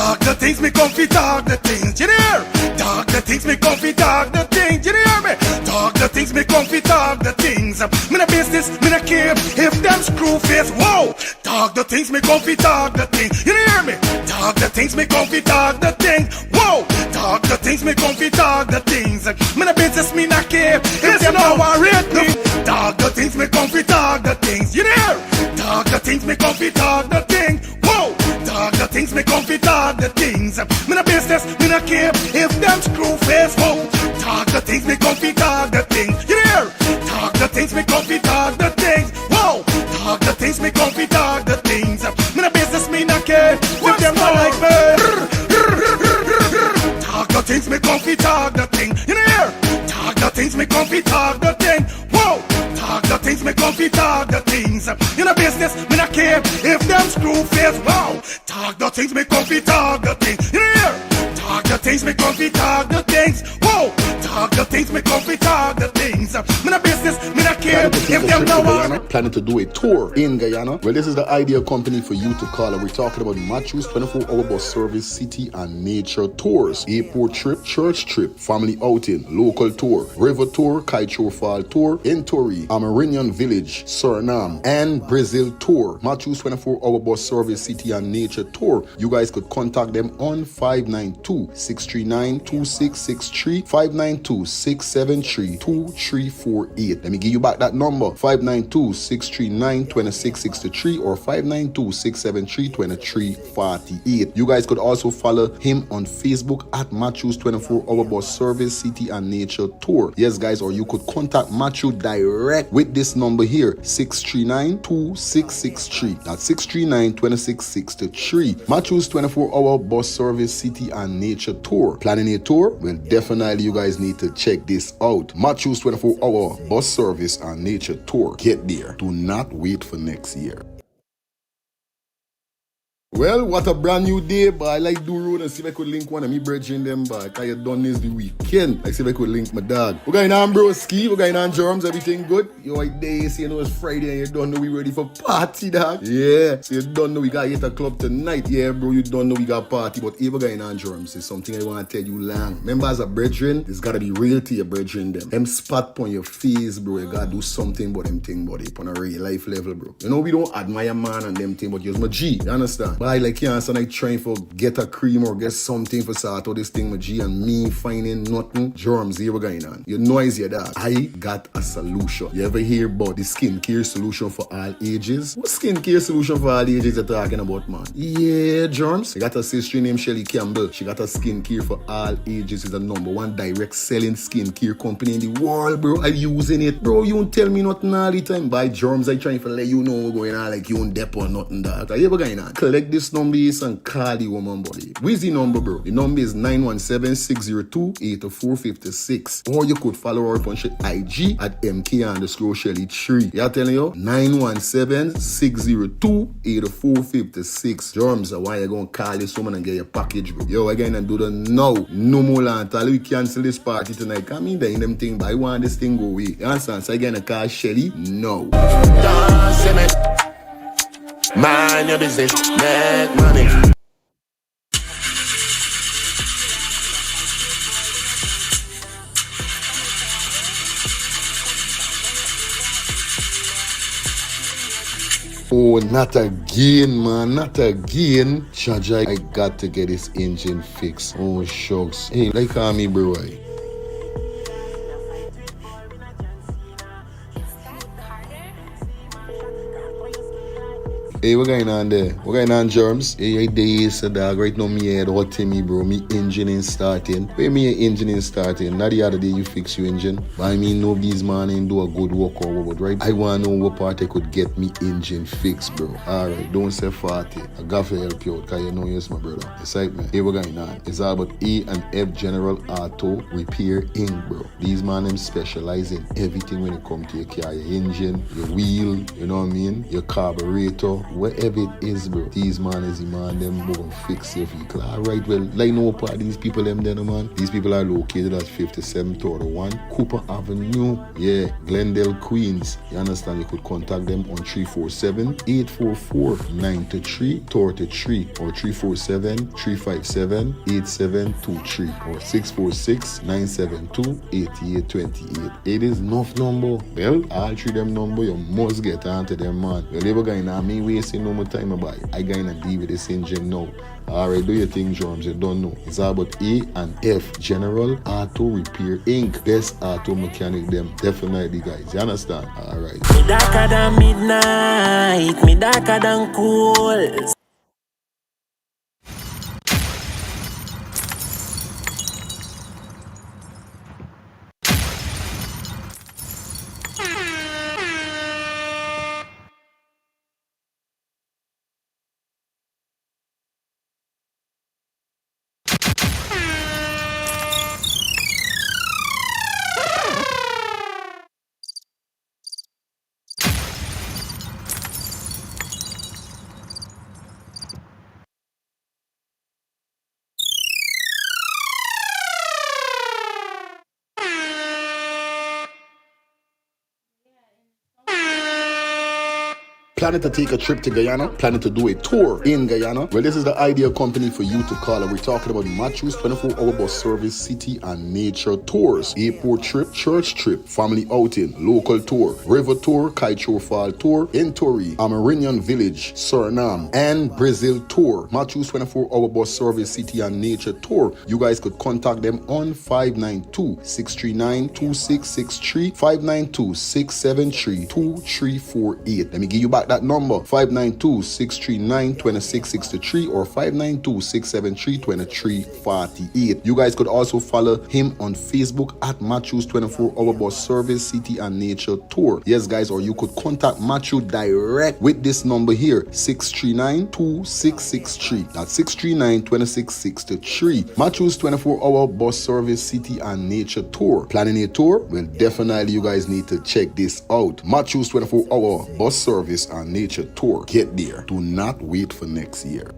Talk the things, me comfy talk the things, you hear? Talk the things, me comfy talk the things, you hear me? Talk the things, me comfy talk the things. Me no business, me no care if them screw face, whoa. Talk the things, me comfy talk the things, you hear me? Talk the things, me comfy talk the things, whoa. Talk the things, me comfy talk the things. Me no business, me no care if them no worried me. Talk the things, me comfy talk the things, you hear? Talk the things, me comfy talk the things, whoa. Talk the things, me comfy talk the things. Me no business, me no care if them screw face, whoa. Talk the things, me comfy talk the things, you hear? Talk the things, me comfy talk the things, whoa. Talk the things, me comfy talk the things. Me no business, me no care if them not like me. Talk the things, me comfy talk the thing, you hear? Talk the things, me comfy talk the thing, whoa. Talk the things, me comfy talk the things. You know business, me not care if them screw face, wow. Talk the things, me comfy talk the things, you hear? Talk the things, me comfy talk the things, whoa. Talk the things, me comfy talk the things. Me no business, me not care if them no want. Planning to do a tour in Guyana. Well, this is the ideal company for you to call. We're talking about Matthews 24-hour bus service, city and nature tours, airport trip, church trip, family outing, local tour, river tour, Kaicho Fall tour, Entori, Amarinian Village, Suriname, and Brazil tour. Matthews 24-hour bus service, city and nature tour. You guys could contact them on 592-639-2663, 592-673-2348. Let me give you back that number, 592-639-2663 or 592-673-2348. You guys could also follow him on Facebook at Matthews 24-hour bus service, city and nature tour. Yes, guys, or you could contact Matthew direct with this number here, 639-2663. That's 639-2663. Matthews 24-hour bus service, city and nature tour. Planning a tour? Well, definitely you guys need to check this out. Matthews 24-hour bus service and nature tour. Get there. Do not wait for next year. Well, what a brand new day, boy. I like do road and see if I could link one of me brethren them, boy. Cause you done this the weekend. I see if I could link my dog. We're going on broski, we're going on germs, everything good. You like days, you know it's Friday and you don't know we ready for party, dog. Yeah, so you don't know we got hit a club tonight. Yeah, bro, you don't know we got party. But if we're going on germs, it's something I want to tell you long. Remember, as a brethren, it's gotta be real to your brethren them. Them spot on your face, bro. You gotta do something about them thing, buddy. On a real life level, bro. You know we don't admire man and them thing, but you're my G. You understand? But I like cancer like trying for get a cream or get something for sort out this thing with G and me finding nothing. Germs here we going on. You noise your dog. I got a solution. You ever hear about the skincare solution for all ages? What skincare solution for all ages you talking about, man? Yeah, germs. I got a sister named Shelly Campbell. She got a skincare for all ages. It's the #1 direct selling skincare company in the world, bro. I'm using it, bro. You don't tell me nothing all the time. By germs, I trying to let you know what's going on, like you don't dep or nothing, dog. You ever going on? Collect this number and call the woman, buddy. Where's the number, bro? The number is 917-602-8456. Or you could follow her up on IG at MK_Shelly3. Yeah, telling you, 917-602-8456. Germs are why you're gonna call this woman and get your package, bro. Yo, again, and do the now. No more land. We cancel this party tonight. I mean, they them thing, but I want this thing go away. You understand? So again, I call Shelly. No. Mind your business, make money. Oh, not again, man, not again. Chaja, I got to get this engine fixed. Oh, shucks. Hey, like call me, bro. Hey, what going on there? What going on, germs? Hey, days, dog. Right now, me head hot to me, bro. Me engine ain't starting. Where me engine ain't starting? Not the other day you fix your engine. But I mean, nobody's man ain't do a good work or what, right? I want to know what part I could get me engine fixed, bro. Alright, don't say 40. I got to help you out, because you know you're my brother. Excitement. Hey, what going on? It's all about A&F General Auto Repair Inc., bro. These man, them specialize in everything when it comes to your car. Your engine, your wheel, you know what I mean? Your carburetor, whatever it is, bro. These man is the man, them gonna fix your vehicle. Alright, well, like no part of these people them then, man. These people are located at 5731 Cooper Avenue. Yeah, Glendale, Queens. You understand? You could contact them on 347-844-9333 or 347-357-8723 or 646-972-8828. It is enough number. Well, all three them number, you must get onto them, man. Well, never going on me wasting no more time about it. I gonna deal with this engine now. Alright, do your thing, Drums. You don't know. It's all about A and F. General Auto Repair Inc. Best auto mechanic them. Definitely, guys. You understand? Alright. Me darker than midnight, me darker than cool. Planning to take a trip to Guyana? Planning to do a tour in Guyana? Well, this is the ideal company for you to call. And we're talking about Matthews 24-hour bus service, city and nature tours. Airport trip, church trip, family outing, local tour, river tour, Kaicho Fall tour, Entori, Amarinian Village, Suriname, and Brazil tour. Matthews 24-hour bus service, city and nature tour. You guys could contact them on 592-639-2663, 592-673-2348. Let me give you back that number, 592-639-2663 or 592-673-2348. You guys could also follow him on Facebook at Matthews 24-hour bus service, city and nature tour. Yes, guys, or you could contact Matthew direct with this number here, 639-2663. That's 639-2663. Matthews 24-hour bus service, city and nature tour. Planning a tour? Well, definitely you guys need to check this out. Matthews 24-hour bus service and nature tour. Get there. Do not wait for next year.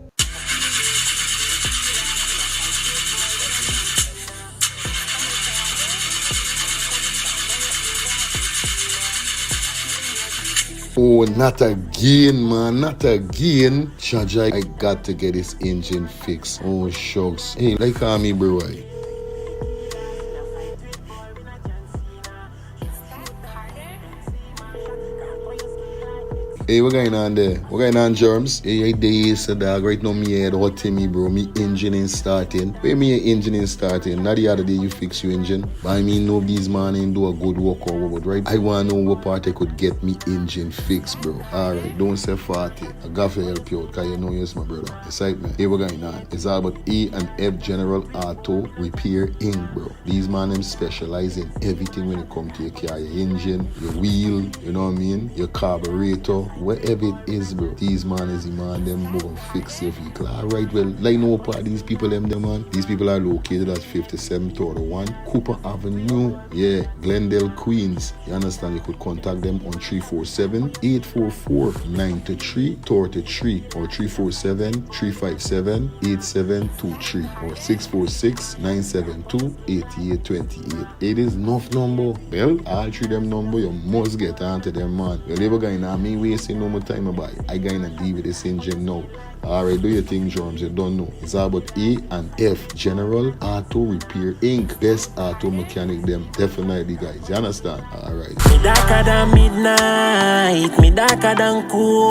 Oh, not again, man. Not again. Chaja, I got to get this engine fixed. Oh, shucks. Hey, like call me, bro. Hey, what going on there? What going on, Germs? Hey, days, dog. Right now, me head hot to me, bro. Me engine ain't starting. Where me engine ain't starting? Not the other day you fix your engine. But I mean, nobody's man ain't do a good work or what, right? I want to know what part I could get me engine fixed, bro. Alright, don't say 40. I got to help you out, because you know you're my brother. Excitement. Hey, what going on? It's all about A and F General Auto Repair Inc., bro. These man, them specialize in everything when it comes to your car. Your engine, your wheel, you know what I mean? Your carburetor. Whatever it is, bro, these man is the man, them gonna fix your vehicle. Alright, well, like no part of these people, them, man. These people are located at 5731 Cooper Avenue. Yeah, Glendale, Queens. You understand? You could contact them on 347-844-9333 or 347-357-8723 or 646-972-8828. It is enough number. Well, all three them number, you must get onto them, man. Well, never going on me wasting no more time about it. I gonna deal with this engine now. Alright, do your thing, Drums. You don't know. It's all about A and F General Auto Repair Inc. Best auto mechanic them. Definitely, guys. You understand? Alright. Me darker than midnight, me darker than cool.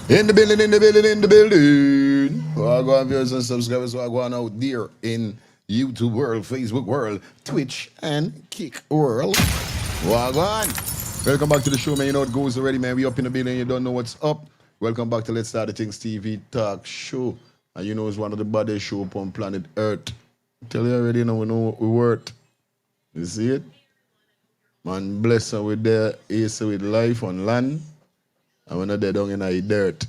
In the building, in the building, in the building. Well, go on, viewers and subscribers. So I go on out there in YouTube world, Facebook world, Twitch, and Kick world. Well, go on. Welcome back to the show, man. You know it goes already, man. We up in the building. You don't know what's up. Welcome back to Let's Start the Things TV talk show. And you know it's one of the baddest shows on planet Earth. Tell you already, we know what we worth. You see it? Man, bless her with their ace with life on land. And we're not dead down in the dirt.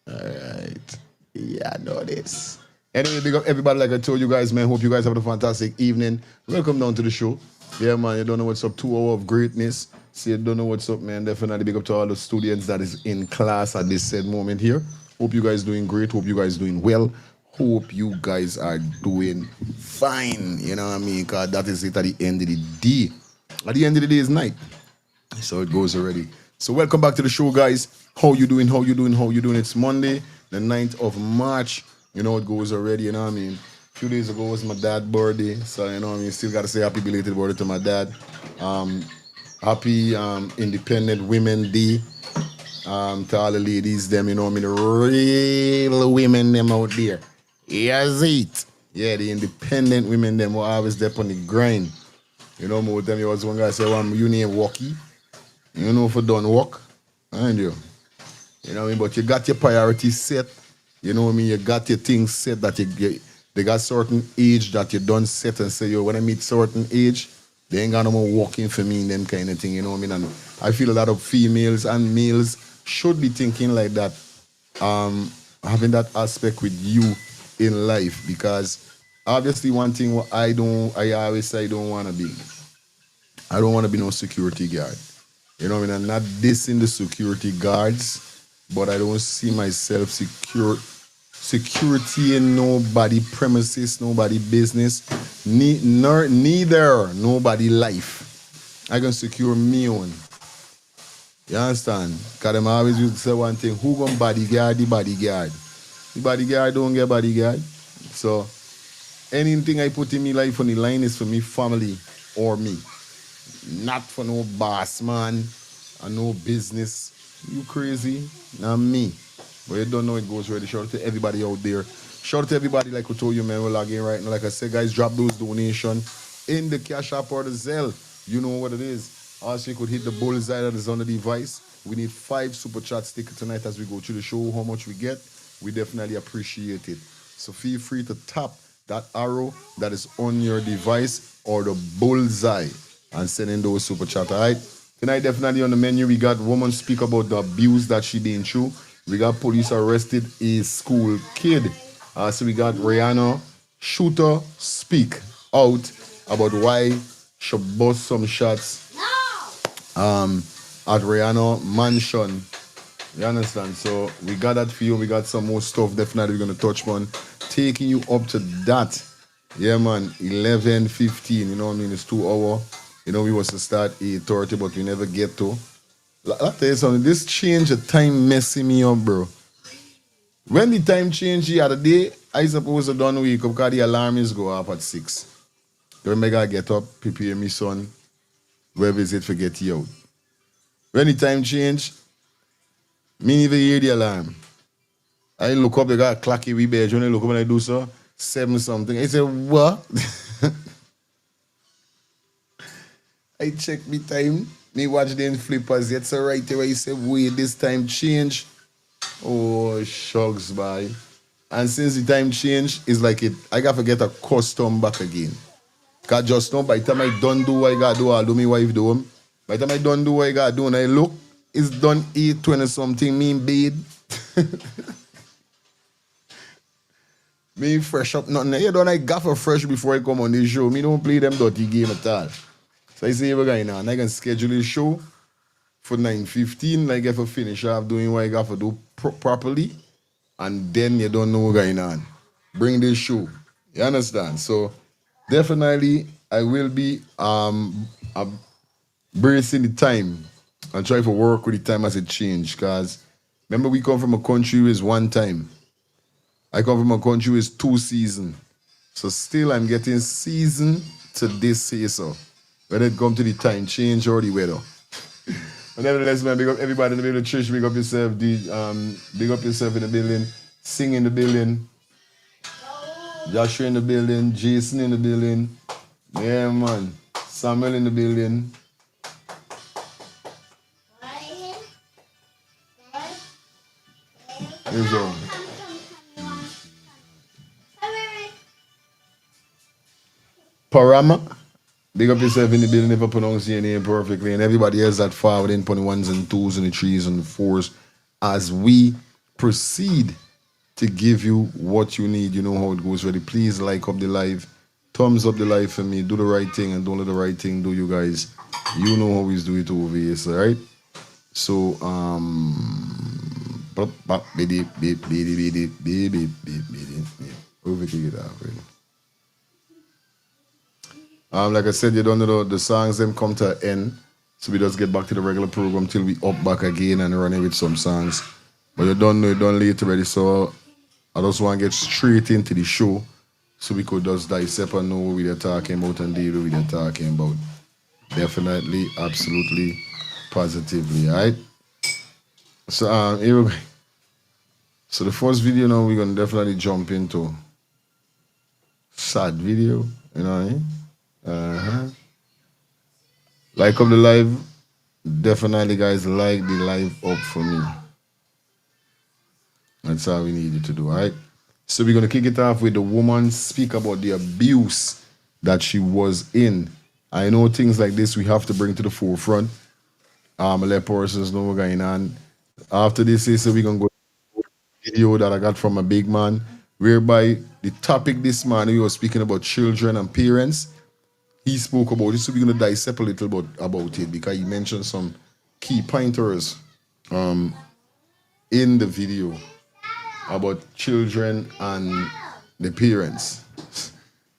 Alright. Yeah, I know this. Anyway, big up everybody, like I told you guys, man. Hope you guys have a fantastic evening. Welcome down to the show. Yeah, man, you don't know what's up. 2 hours of greatness. So you don't know what's up, man. Definitely big up to all the students that is in class at this said moment here. Hope you guys doing great. Hope you guys doing well. Hope you guys are doing fine. You know what I mean? Because that is it at the end of the day. At the end of the day is night. So it goes already. So welcome back to the show, guys. How you doing? How you doing? How you doing? It's Monday, the 9th of March. You know it goes already, you know what I mean? A few days ago was my dad's birthday. So you know what I mean? Still gotta say happy belated birthday to my dad. Happy Independent Women Day. To all the ladies, them, you know what I mean? The real women them out there. Yes, it. Yeah, the independent women them were always there on the grind. You know, more them, you was one guy say, well, you name Walkie. You know, for done work, and you. You know what I mean? But you got your priorities set. You know what I mean? You got your things set that they got certain age that you done set and say, yo, when I meet certain age, they ain't got no more walking for me and them kind of thing. You know what I mean? And I feel a lot of females and males should be thinking like that, having that aspect with you in life, because obviously one thing what I always say I don't want to be. I don't want to be no security guard. You know what I mean? I'm not dissing the security guards, but I don't see myself security in nobody premises, nobody business, neither nobody life. I can secure me own. You understand? Because them always used to say one thing, who gonna bodyguard the bodyguard? The bodyguard don't get bodyguard. So anything I put in my life on the line is for me family or me. Not for no boss man and no business. You crazy? Not me. But you don't know it goes ready. Shout out to everybody out there. Shout out to everybody like we told you, man. We're logging right now. Like I said, guys, drop those donations in the Cash App or the Zelle. You know what it is. Also, you could hit the bullseye that is on the device. We need 5 super chat stickers tonight as we go through the show. How much we get, we definitely appreciate it. So feel free to tap that arrow that is on your device or the bullseye and send in those super chat, all right? Tonight, definitely on the menu, we got woman speak about the abuse that she been through. We got police arrested a school kid. So we got Rihanna shooter speak out about why she bust some shots at Rihanna mansion. You understand? So we got that for you. We got some more stuff definitely we're going to touch on. Taking you up to that. Yeah, man. 11:15. You know what I mean? It's 2 hours. You know, we was to start 8:30, but we never get to. I'll tell you something. This change of time messing me up, bro. When the time changed the other day, I supposed to done wake up because the alarm is go off at 6. Then I gotta get up, prepare me son, where visit for get you out. When the time changed, me even hear the alarm. I look up, they got a clocky wee bedge. When I look up and I do so, 7 something. I say, what? I check me time. Me watch the flippers. It's right away. You say, wait, this time change. Oh, shucks, boy. And since the time change, it's like I got to get a custom back again. Because just now, by the time I done do what I got to do, I'll do me wife do them. By the time I done do what I got to do and I look, it's done 8:20 something, me in bed. Me fresh up nothing. You don't like gaffer fresh before I come on this show. Me don't play them dirty game at all. So I say, we're going on. I can schedule a show for 9:15. Like if I finish off doing what I got to do properly. And then you don't know what's going on. Bring this show. You understand? So definitely I will be bracing the time and try to work with the time as it change. Because remember we come from a country with 1 time. I come from a country with 2 seasons. So still I'm getting season to this season. When it comes to the time change or the weather. But nevertheless, man, big up everybody in the building. Trish, big up yourself. Big up yourself in the building. Sing in the building. Joshua in the building. Jason in the building. Yeah, man. Samuel in the building. Here's all. Parama. Big up yourself in the building if I pronounce your name perfectly. And everybody else that far within the 1s and 2s and the 3s and the 4s as we proceed to give you what you need. You know how it goes. Ready? Please like up the live. thumbs up the live for me. Do the right thing and don't let the right thing do you guys. You know how we do it over here, so, right? So, like I said, you don't know the songs them come to an end. So we just get back to the regular program till we up back again and running with some songs. But you don't know, you done late already, so I just want to get straight into the show so we could just dissect and know what we're talking about and deal with what we're talking about. Definitely, absolutely, positively, alright? So here we go. So the first video now we're gonna definitely jump into sad video, you know what I mean? Like up the live, definitely guys like the live up for me. That's how we need it to do, alright? So we're gonna kick it off with the woman speak about the abuse that she was in. I know things like this we have to bring to the forefront. Let persons know what's going on. After this, so we're gonna go to a video that I got from a big man, whereby the topic this man, we were speaking about children and parents. He spoke about it, so we're gonna dissect a little bit about it because he mentioned some key pointers in the video about children and the parents.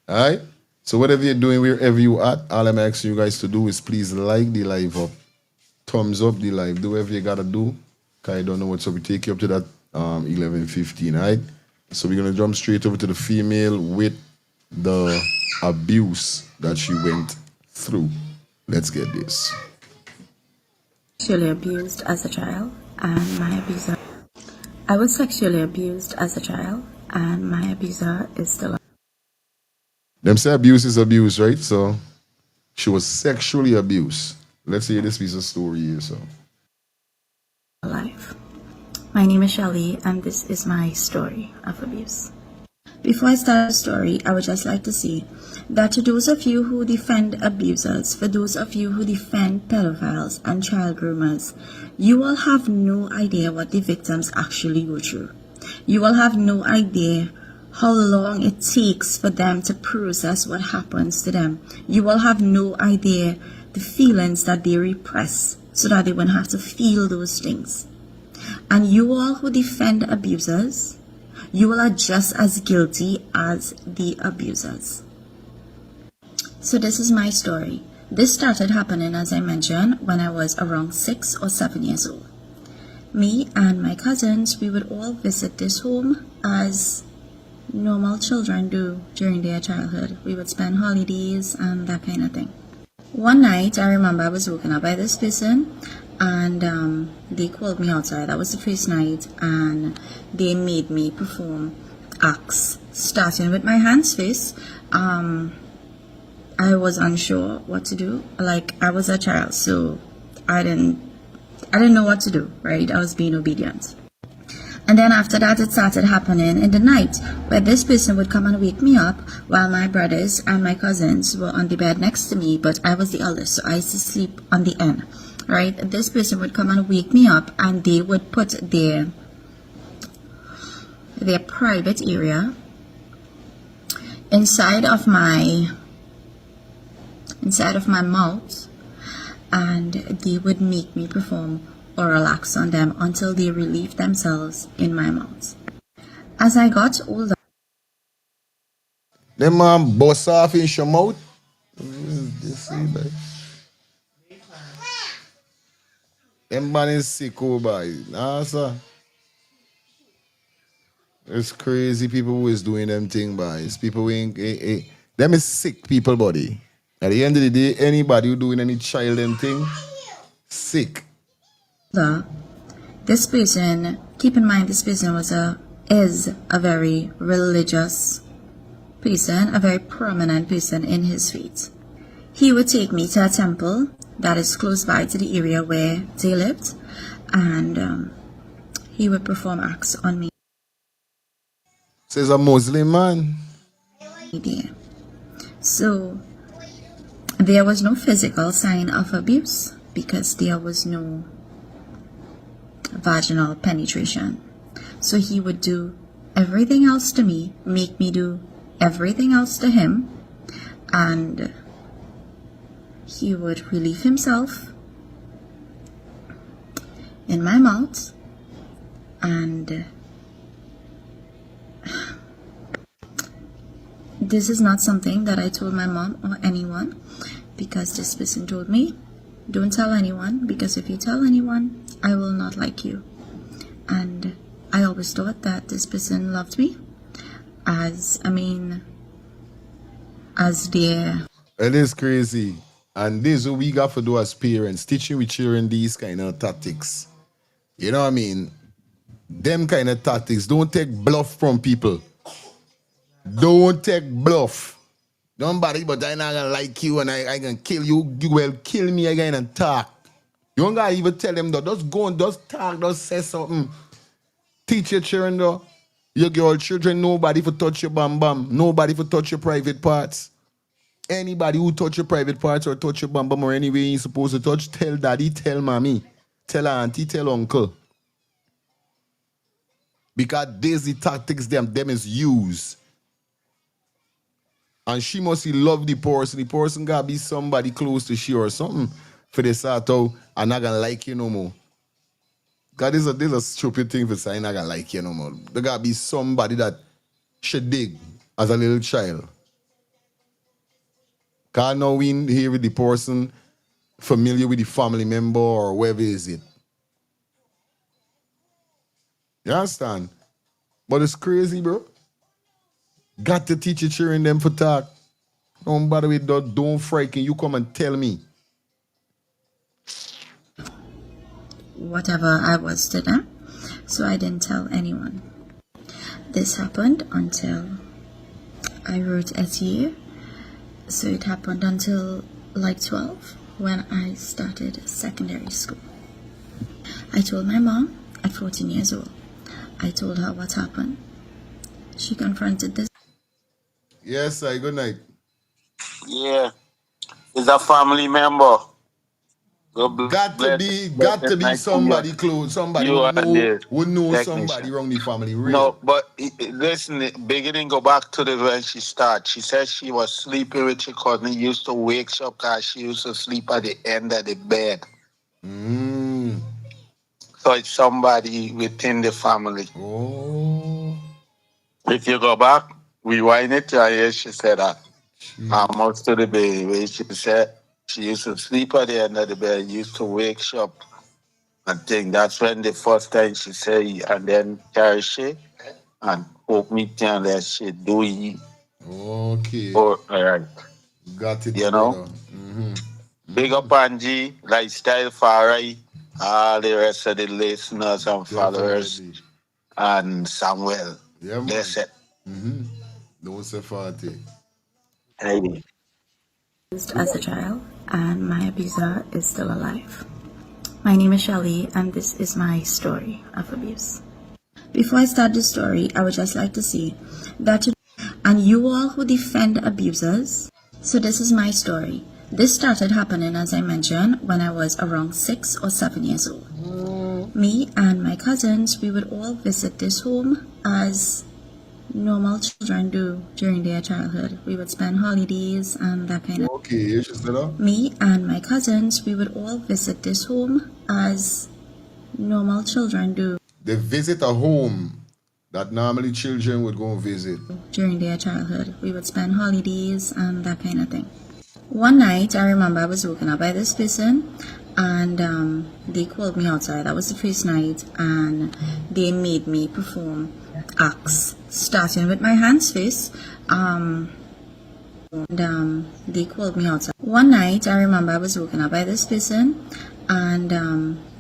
Alright? So whatever you're doing, wherever you at, all I'm asking you guys to do is please like the live up. Thumbs up the live. Do whatever you gotta do. Cause I don't know what, so we take you up to that 11:15, alright? So we're gonna jump straight over to the female with the abuse that she went through. Let's get this. Sexually abused as a child, and my abuser. I was sexually abused as a child, and my abuser is still Them say abuse is abuse, right? So she was sexually abused. Let's hear this piece of story here. So alive. My name is Shelly, and this is my story of abuse. Before I start the story, I would just like to say that to those of you who defend abusers, for those of you who defend pedophiles and child groomers, you will have no idea what the victims actually go through. You will have no idea how long it takes for them to process what happens to them. You will have no idea the feelings that they repress so that they won't have to feel those things. And you all who defend abusers, you all are just as guilty as the abusers. So this is my story. This started happening, as I mentioned, when I was around 6 or 7 years old. Me and my cousins, we would all visit this home as normal children do during their childhood. We would spend holidays and that kind of thing. One night, I remember I was woken up by this person, and they called me outside. That was the first night, and they made me perform acts, starting with my hands first. I was unsure what to do. Like, I was a child, so I didn't know what to do, right? I was being obedient. And then after that, it started happening in the night, where this person would come and wake me up while my brothers and my cousins were on the bed next to me, but I was the eldest, so I used to sleep on the end, right? This person would come and wake me up, and they would put their private area inside of my mouth, and they would make me perform oral acts on them until they relieved themselves in my mouth. As I got older, them man bust off in your mouth. Them man is sick, oh boy. Nah, sir. It's crazy people who is doing them thing, boys. People who ain't, them is sick people, body. At the end of the day, anybody who doing any child them thing, sick. this person, keep in mind, this person is a very religious person, a very prominent person in his faith. He would take me to a temple that is close by to the area where they lived, and he would perform acts on me. Says a Muslim man. So there was no physical sign of abuse because there was no vaginal penetration. So he would do everything else to me, make me do everything else to him, and he would relieve himself in my mouth, and this is not something that I told my mom or anyone, because this person told me, don't tell anyone, because if you tell anyone, I will not like you. And I always thought that this person loved me as their... It is crazy. And this is what we got to do as parents, teaching with children these kind of tactics. You know what I mean? Them kind of tactics. Don't take bluff from people. Don't take bluff. Nobody, but I'm not gonna like you and I can kill you. You will kill me again and talk. You don't gotta even tell them that. Just go and just talk, just say something. Teach your children though. Your girl children, nobody for touch your bam bam. Nobody for touch your private parts. Anybody who touch your private parts or touch your bam bam or any way you're supposed to touch, tell daddy, tell mommy, tell auntie, tell uncle. Because these the tactics them is used. And she must love the person. The person gotta be somebody close to she or something for they start out and not gonna like you no more. God, this is a stupid thing for saying not gonna like you no more. There gotta be somebody that she dig as a little child. Cause now we here with the person familiar with the family member or whoever is it. You understand? But it's crazy, bro. Got to teach your children them for talk. Don't bother with that. Don't frighten. You come and tell me. Whatever I was to them, so I didn't tell anyone. This happened until I wrote SEA, so it happened until like 12 when I started secondary school. I told my mom at 14 years old. I told her what happened. She confronted this. Yes, sir. Good night. Yeah, it's a family member. Got to be somebody close, somebody You who know technician. somebody around the family. Real. No, but listen, beginning go back to the when she started. She said she was sleeping with her cousin. He used to wake up because she used to sleep at the end of the bed. So it's somebody within the family. Oh. If you go back, rewind it, I hear she said that. Almost to the baby. She said she used to sleep at the end of the bed, used to wake up. I think that's when the first time she said, and then carry she and hope me tell that she do it. Okay. Or, all right. Got it. You know? Big up Angie, Lifestyle Farai, all the rest of the listeners and followers, and Samuel. Yeah, man. That's it. Don't say 40. Hey. As a child, and my abuser is still alive. My name is Shelly, and this is my story of abuse. Before I start the story, I would just like to say that and you all who defend abusers, so this is my story. This started happening, as I mentioned, when I was around 6 or 7 years old. Me and my cousins, we would all visit this home as normal children do during their childhood. We would spend holidays and that kind of. Okay, you should set up. Me and my cousins, we would all visit this home as normal children do. They visit a home that normally children would go and visit. During their childhood, we would spend holidays and that kind of thing. One night, I remember I was woken up by this person, and they called me outside. That was the first night, and they made me perform acts, starting with my hands first. They called me outside. One night, I remember I was woken up by this person, and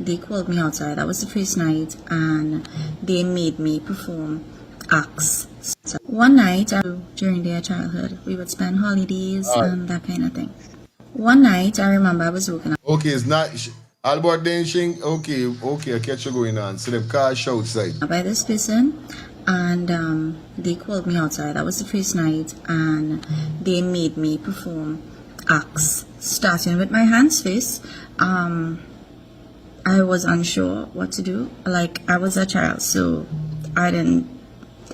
they called me outside. That was the first night, and they made me perform acts. So one night, during their childhood, we would spend holidays and that kind of thing. One night, I remember I was woken up. Okay, it's not Albert dancing. Okay, I catch you going on. So them cars outside. By this person, and they called me outside. That was the first night, and they made me perform acts, starting with my hands first. I was unsure what to do. Like, I was a child, so I didn't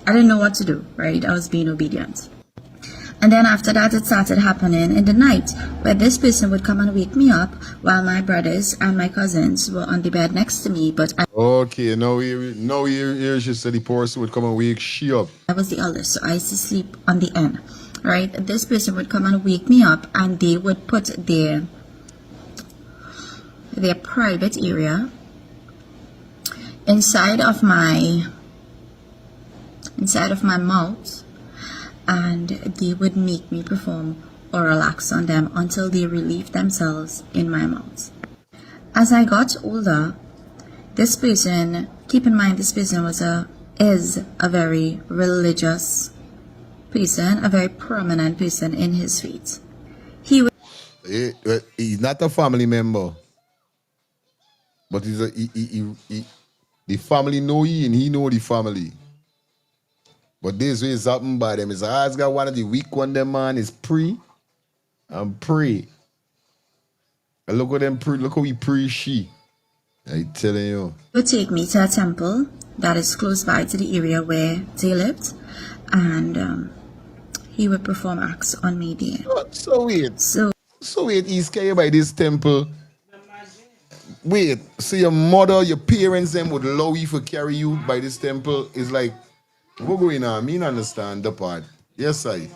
know what to do, right? I was being obedient. And then after that, it started happening in the night, where this person would come and wake me up while my brothers and my cousins were on the bed next to me. But Okay, now here she said the person would come and wake she up. I was the eldest, so I used to sleep on the end, right? This person would come and wake me up, and they would put their private area inside of my mouth, and they would make me perform oral acts on them until they relieved themselves in my mouth. As I got older, this person, keep in mind, this person is a very religious person, a very prominent person in his faith. He's not a family member, but the family know he and he know the family. But this way is happened by them. It's always got one of the weak one, them man is pre and pray. And look at them pre, look how we pre she. I telling you. He would take me to a temple that is close by to the area where they lived, and he would perform acts on me there. So weird. So wait, he's carried by this temple. Wait, so your mother, your parents them would allow you to carry you by this temple? It's like, what going on? I mean, understand the part. Yes, I.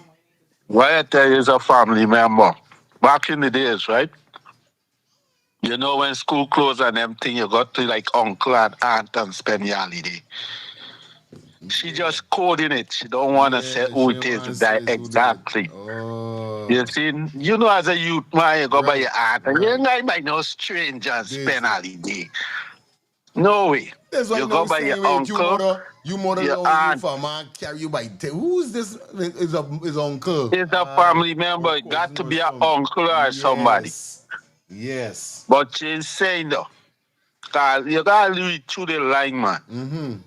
Why I tell you is a family member. Back in the days, right? You know when school closed and everything, you got to like uncle and aunt and spend your holiday. She just coding it. She don't want to say who it is that exactly. Oh. You see, you know, as a youth man, you go by your aunt, and you ain't by no stranger and spend holiday. No way. That's why you go by your uncle. Your mother your allow aunt. you for man carry you by who's this? Is uncle? It's a family member. It got to be an uncle or somebody. Yes. But she's saying though, cause you gotta lead through the line, man.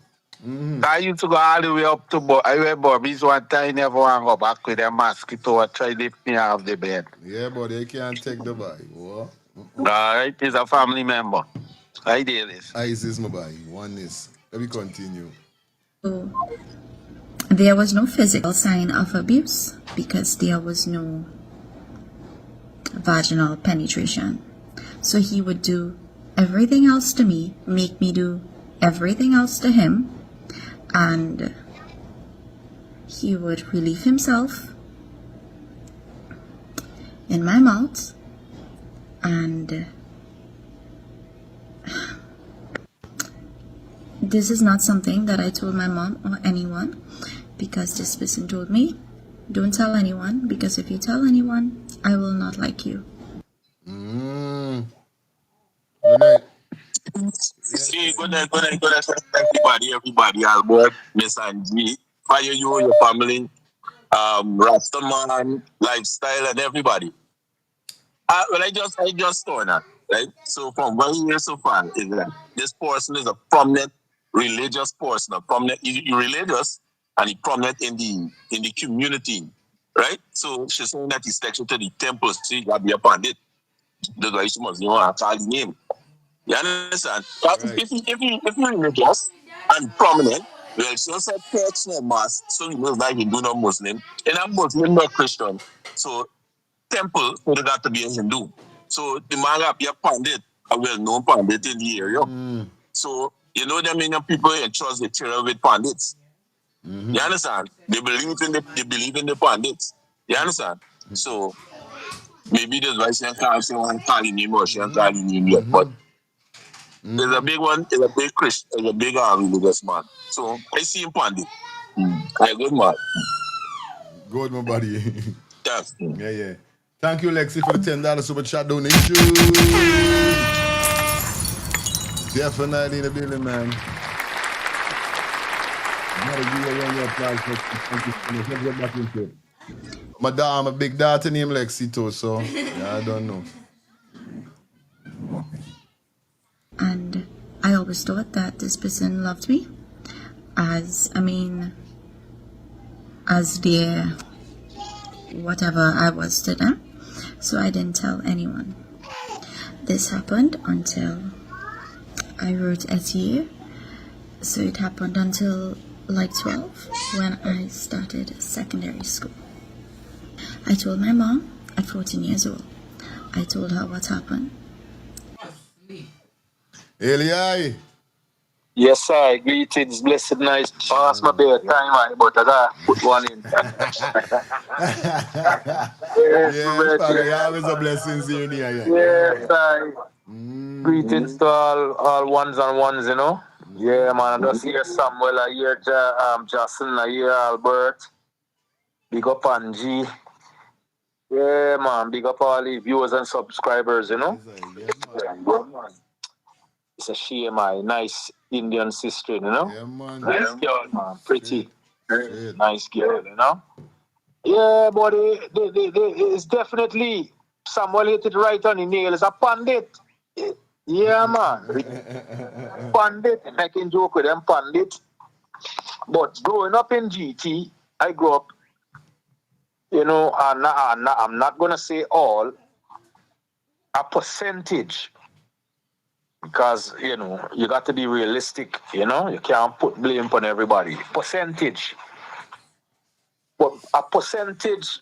I used to go all the way up to Bobby's one time, never want to go back with a mosquito or try to lift me off the bed. Yeah, but they can't take the body. What? Alright, he's a family member. I did this. I is my body. One is. Let me continue. So there was no physical sign of abuse because there was no vaginal penetration. So he would do everything else to me, make me do everything else to him, and he would relieve himself in my mouth, and this is not something that I told my mom or anyone, because this person told me, don't tell anyone, because if you tell anyone, I will not like you. Good night. See, good night, everybody, Albert, Miss Angie, fire you, your family, Rastaman, lifestyle, and everybody. Well, I just saw that, right? So from what we hear so far is that this person is a prominent religious person, a prominent, he religious, and he prominent in the community, right? So she's saying that he's taken to the temple, so he got to be a pandit. That's why she must know how to call the name. You understand? But Right. if you're religious and prominent, well, she also takes no mass, so he knows like he do not Muslim, and I'm Muslim, not Christian. So temple, so they got to be a Hindu. So the man got to be a pandit, a well-known pandit in the area. So you know them many people entrust the children with pandits. You understand? They believe in the pandits. You understand? So maybe that's why she can't say one calling name or she can't call the name yet, but there's a big one, there's a big Christian, there's a big religious man. So I see him pandit. I good man. Good, my buddy. Yes. Yeah. Thank you, Lexi, for the $10 super chat donation. Definitely in the building, man. Gotta give you a round of applause. Thank you so much. Let's get back into it. I'm a big daughter named Lexi too, so yeah, I don't know. And I always thought that this person loved me as their whatever I was to them. So I didn't tell anyone. This happened until I wrote essay. So it happened until like 12 when I started secondary school. I told my mom at 14 years old. I told her what happened. Eli. Yes, sir. Greetings, blessed night. Past my bedtime, man, but I gotta put one in. Yes, Yes, Father, you brethren. always a blessing seeing you. Yes, sir. Greetings to all ones and ones, you know. Yeah, man. I just hear Samuel, I hear Justin, I hear Albert. Big up Angie. Yeah, man. Big up all the viewers and subscribers, you know. Yeah, man. It's a shame, my nice Indian sister, you know. Yeah, man. Nice girl, man. Pretty. Straight. Nice girl, you know. Yeah, but it's definitely Samuel hit it right on the nail. It's a pandit. Yeah, man. Pandit. I can joke with them pandit. But growing up in GT, I grew up, you know, and I'm not going to say all, a percentage. Because, you know, you got to be realistic, you know. You can't put blame on everybody. Percentage. But a percentage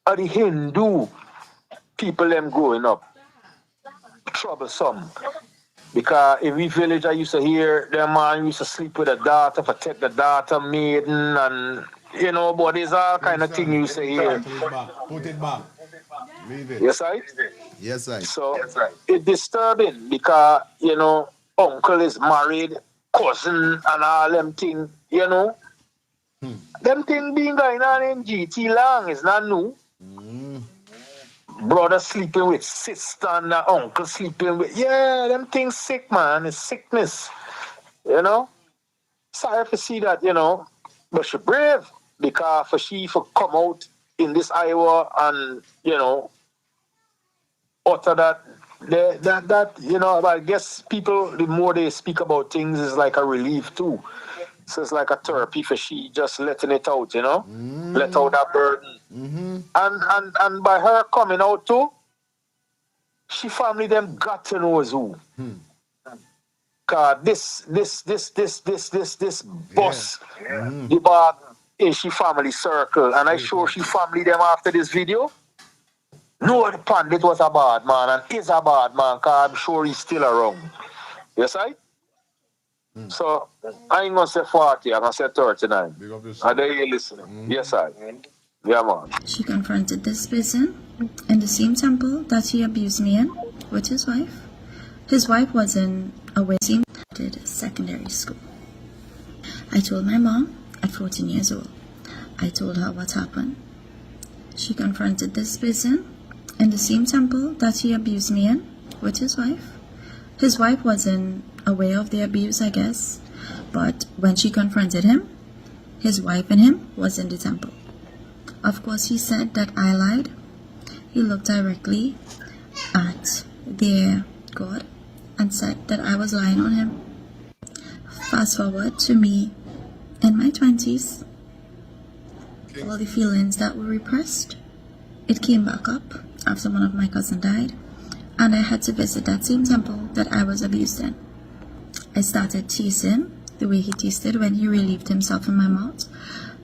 of the Hindu people them growing up troublesome. Because in we village I used to hear them man used to sleep with a daughter, protect the daughter, maiden, and you know, but there's all kind of thing you used to hear. Put it back. Leave it. Yes, I? Yes, I. So it's disturbing because, you know, uncle is married, cousin and all them things, you know. Them things been going on in GT long, it's not new. Brother sleeping with sister and uncle sleeping with, yeah, them things sick, man. It's sickness, you know. Sorry to see that, you know, but she brave because for she for come out in this Iowa and, you know, utter that, you know, I guess people, the more they speak about things is like a relief too. So it's like a therapy for she just letting it out, you know, let out that burden. And by her coming out too, she family them got to know who. Cause this boss, the bag is she family circle, and I sure she family them after this video. No, the pandit was a bad man and is a bad man, cause I'm sure he's still around. Yes, I. So I ain't gonna say 40, I'm gonna say 39. Are they listening? Yes, I. Yeah, man. She confronted this person in the same temple that he abused me in with his wife. His wife wasn't aware. He started secondary school. I told my mom at 14 years old. I told her what happened. She confronted this person in the same temple that he abused me in with his wife. His wife wasn't aware of the abuse, I guess, but when she confronted him, his wife and him was in the temple. Of course, he said that I lied. He looked directly at their God and said that I was lying on him. Fast forward to me in my 20s, all the feelings that were repressed, it came back up after one of my cousins died, and I had to visit that same temple that I was abused in. I started tasting the way he tasted when he relieved himself in my mouth.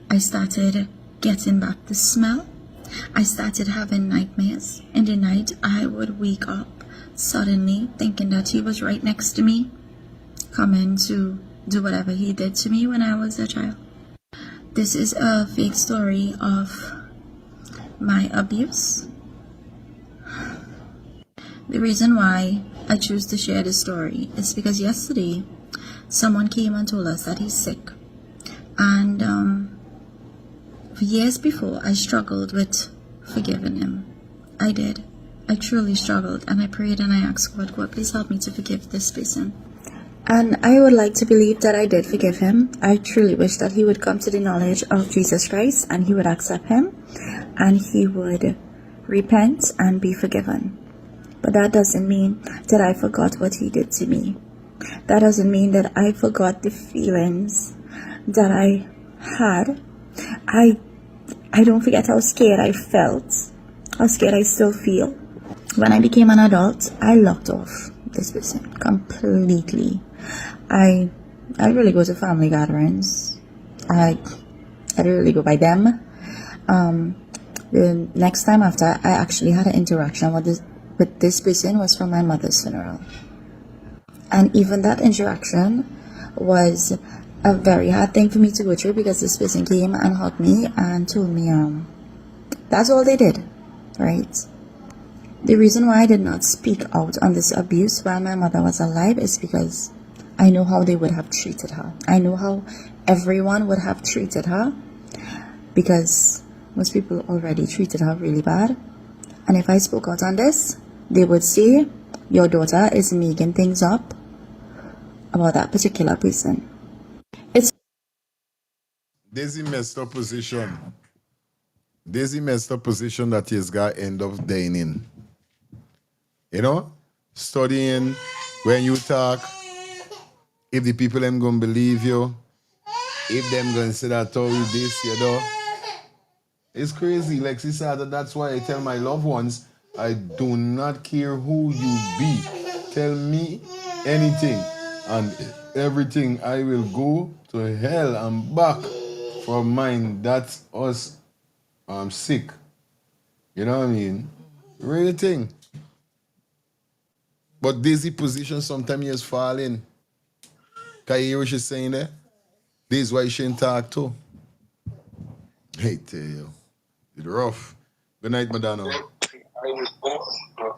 I started getting back the smell. I started having nightmares. In the night, I would wake up suddenly thinking that he was right next to me, coming to do whatever he did to me when I was a child. This is a fake story of my abuse. The reason why I choose to share this story is because yesterday someone came and told us that he's sick. And for years before, I struggled with forgiving him. I did. I truly struggled, and I prayed and I asked God, please help me to forgive this person. And I would like to believe that I did forgive him. I truly wish that he would come to the knowledge of Jesus Christ and he would accept him and he would repent and be forgiven. But that doesn't mean that I forgot what he did to me. That doesn't mean that I forgot the feelings that I had. I don't forget how scared I felt, how scared I still feel. When I became an adult, I locked off this person completely. I really go to family gatherings. I really go by them. The next time after I actually had an interaction with this person was for my mother's funeral. And even that interaction was a very hard thing for me to go through because this person came and hugged me and told me, that's all they did, right? The reason why I did not speak out on this abuse while my mother was alive is because I know how they would have treated her. I know how everyone would have treated her because most people already treated her really bad. And if I spoke out on this, they would say, your daughter is making things up about that particular person. Daisy messed up position. Daisy messed up position that he's got end up dying in. You know? Studying, when you talk, if the people them gonna believe you, if them gonna say that told you this, you know. It's crazy. Like she said, that's why I tell my loved ones, I do not care who you be. Tell me anything and everything. I will go to hell and back for mine. That's us. I'm sick. You know what I mean? Real thing. But Daisy position sometimes is falling. Can you hear what she's saying there? This is why she ain't talk too. Hey, tell you. It's rough. Good night, Madonna.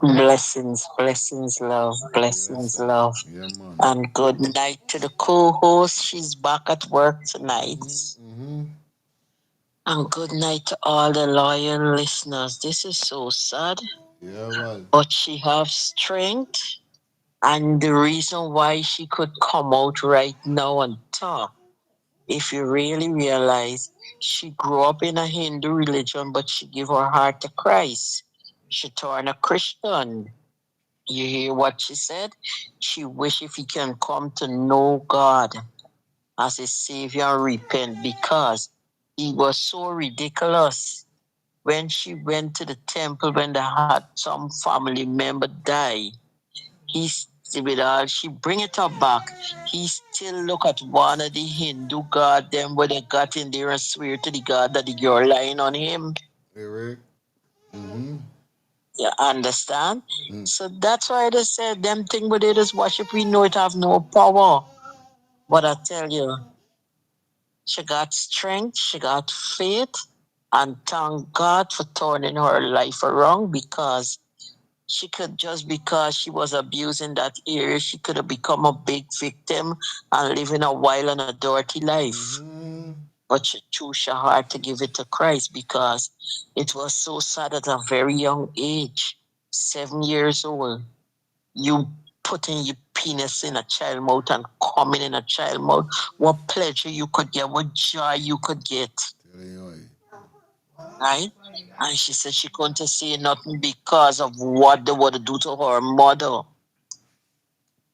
Blessings, blessings, love, blessings, Yes, love. yeah, man. And good night to the co-host. She's back at work tonight. Mm-hmm. And good night to all the loyal listeners. This is so sad, Yeah, well. but she have strength. And the reason why she could come out right now and talk, if you really realize, she grew up in a Hindu religion, but she gave her heart to Christ. She turned a Christian. You hear what she said? She wish if he can come to know God as his savior and repent because he was so ridiculous. When she went to the temple when they had some family member die, he with all she bring it up back. He still look at one of the Hindu god them where they got in there and swear to the god that the girl lying on him. Eric. Mm-hmm. You understand? So that's why they said them thing with it is worship, we know it have no power. But I tell you, she got strength, she got faith, and thank God for turning her life around because she could just because she was abused in that area, she could have become a big victim and living a wild and a dirty life. But she chose her heart to give it to Christ because it was so sad at a very young age, 7 years old. You putting your penis in a child mouth and coming in a child mouth. What pleasure you could get, what joy you could get. Right? And she said she couldn't say nothing because of what they would do to her mother.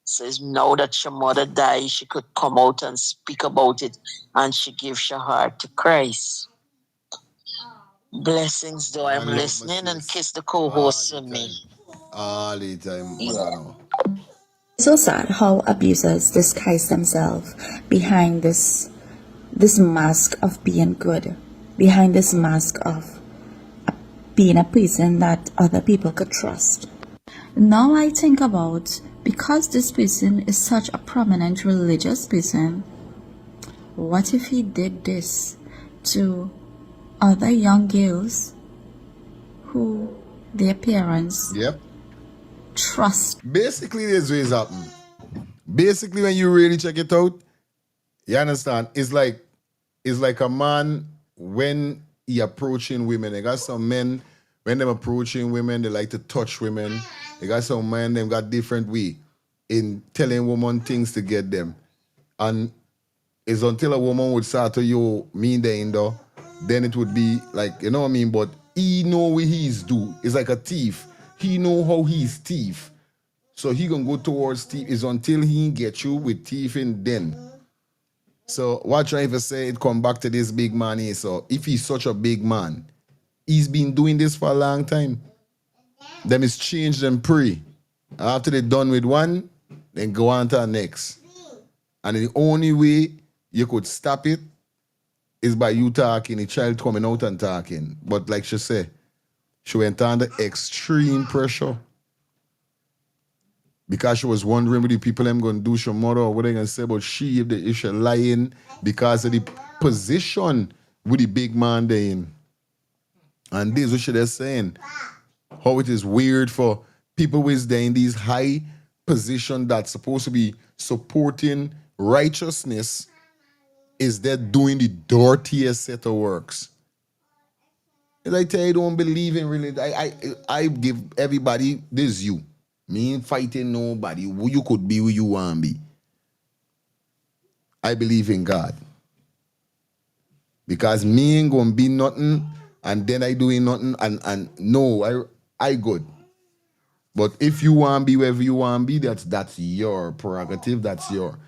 Says now that your mother died, she could come out and speak about it, and she gives her heart to Christ. Blessings, though I'm listening, and kiss the co-host for me. All the time, Madonna. It's so sad how abusers disguise themselves behind this mask of being good, behind this mask of being a person that other people could trust. Now I think about, because this person is such a prominent religious person, what if he did this to other young girls who their parents trust? Basically, this way is happening. Basically, when you really check it out, you understand, it's like a man when he approaching women. They got some men, when them approaching women, they like to touch women. They got some men, them got different way in telling women things to get them. And it's until a woman would start to you mean the indo, then it would be like, you know what I mean? But he know what he's do. It's like a thief. He know how he's thief. So he gonna go towards thief. It's until he get you with thieving then. So what trying to say, it come back to this big man here. So if he's such a big man, he's been doing this for a long time. Them is change and pray. After they done with one, then go on to the next. And the only way you could stop it is by you talking, the child coming out and talking. But like she said, she went under extreme pressure because she was wondering what the people them gonna do, she mother, or what they gonna say about she if the issue lying because of the position with the big man they in. And this is what she saying. How it is weird for people who is there in these high position that's supposed to be supporting righteousness is that doing the dirtiest set of works. As I tell you, I don't believe in really. I give everybody this you. Me ain't fighting nobody. Who you could be, who you want to be. I believe in God. Because me ain't gonna be nothing and then I doing nothing and no, I good. But if you want to be wherever you want to be, that's your prerogative. That's your,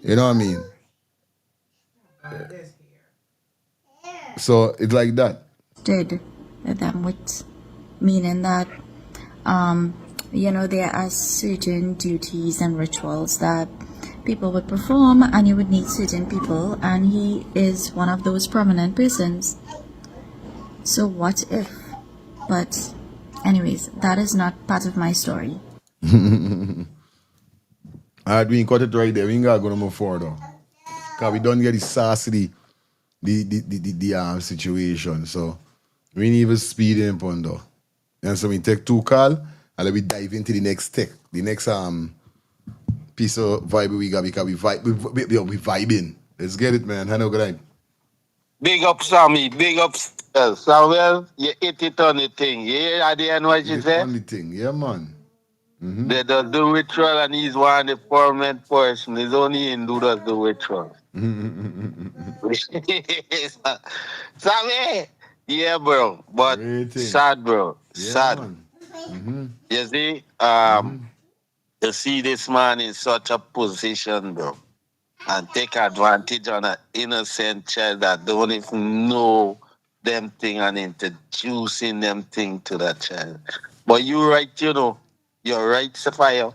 you know what I mean? So it's like that. Did them with meaning that there are certain duties and rituals that people would perform and you would need certain people, and he is one of those prominent persons. So what if? But anyways, that is not part of my story. Alright, we ain't cut it right there. We ain't gotta go no more further. Cause we don't get the sassy the situation. So we ain't even speeding upon though. And so we take 2 calls and then we dive into the next tech. The next piece of vibe we got because we vibing. Let's get it, man. Have a good night. Big up Sammy, big up Samuel. You hit it on the thing. You hear at the end what you say? On the thing, yeah, man. They don't do ritual and he's one of the prominent person. It's only Hindu that do ritual. Sammy, yeah, bro. But sad, bro. Yeah, Sad. man. You see, you see this man in such a position, bro, and take advantage on an innocent child that don't even know them thing and introducing them thing to that child. But you're right, you're right, Sapphire.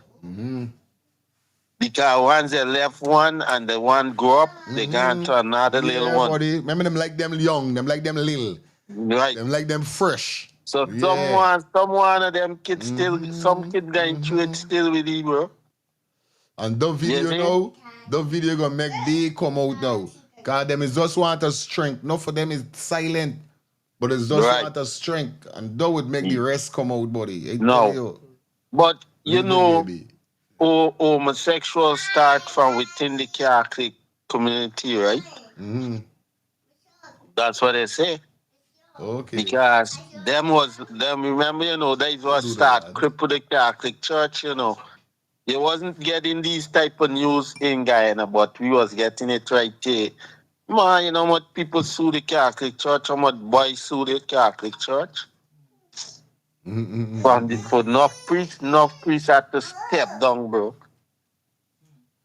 Because once they left one and the one grow up, they gone to another little one. Buddy. Remember them like them young, them like them little. Right. Them like them fresh. So someone of them kids still, some kid going through it still with you, bro. And the video the video gonna make they come out now. Cause them is just want a strength. Not for them is silent. But it's just want a strength. And that would make the rest come out, buddy. I tell you. But homosexuals start from within the Catholic community, right? That's what they say. Okay. Because them remember, they was start cripple the Catholic Church, You wasn't getting these type of news in Guyana, but we was getting it right there. Man, you know what people sue the Catholic Church, how much boys sue the Catholic Church? For enough priests had to step down, bro.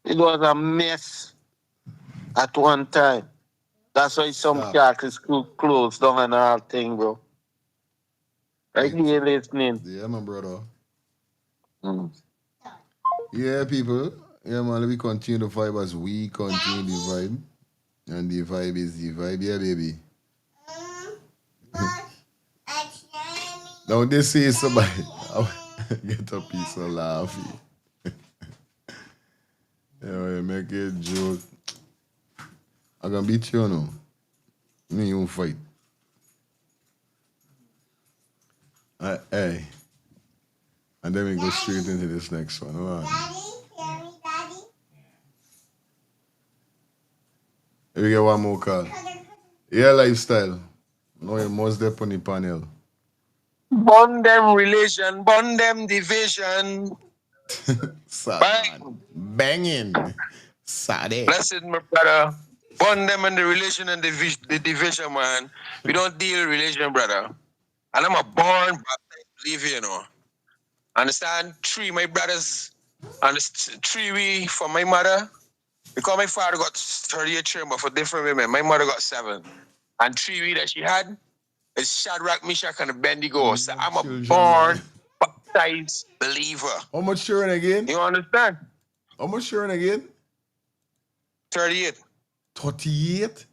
It was a mess at one time. That's why some Catholic school closed down and all thing, bro. Right here listening. Yeah, my brother. Yeah, people. Yeah, man, let me continue the vibe as we continue the vibe. And the vibe is the vibe, yeah, baby. Now, they say somebody, get a piece of laughing. Yeah, make a joke. I'm gonna beat you, no? Me, you won't fight. Hey. And then we go straight into this next one. Hold on. Here we get one more call. Yeah, lifestyle. No, you must step on the panel. Bond them relation, bond them division. Bang. Banging. Sade. Blessed, my brother. Bond them in the relation and the division, man. We don't deal relation, brother. And I'm a born believer, Understand? 3, my brothers. And 3 we for my mother. Because my father got 38 children, but for different women. My mother got 7. And 3 we that she had is Shadrach, Meshach, and Abednego. So I'm a born, baptized believer. How much children again? You understand? How much children again? 38. 38?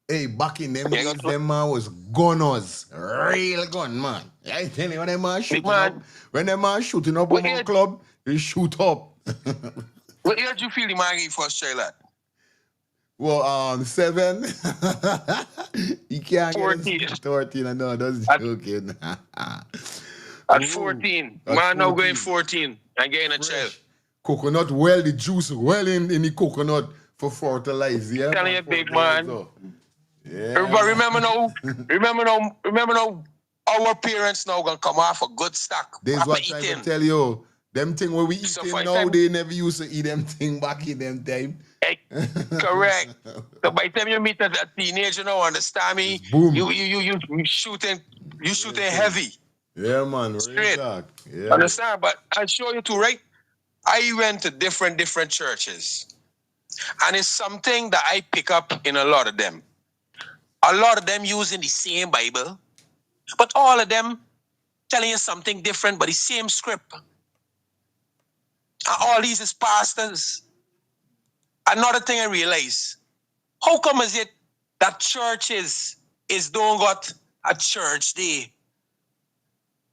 Hey, back in them Yeah, days, got to, them man was gunners. Real gun, man. I tell you, when them man big shooting up, man. when them man shooting up What on our age, club, they shoot up. what age you feel the man give first child at? Well, 7. You can't get us 14. 13. I know, that's At, joking. at Ooh, 14. at Man now going 14. 14 and getting a child. Fresh. Coconut, well, the juice well in the coconut for fertilizer. Yeah, Telling man, you, big man. fertilizer. Yeah, But man. remember now, our parents now gonna come off a good stock, This proper what I will eating. tell you. Them thing where we So eating for the now, time, they never used to eat them thing back in them time. eh, correct. So by the time you meet a teenager now, understand It's me, boom. you shooting, you Real shooting thing. heavy, Yeah, man. Real straight. talk. Yeah. Understand? But I'll show you too, right? I went to different churches, and it's something that I pick up in a lot of them. A lot of them using the same Bible, but all of them telling you something different, but the same script. And all these is pastors. Another thing I realize, how come is it that churches is don't got a church day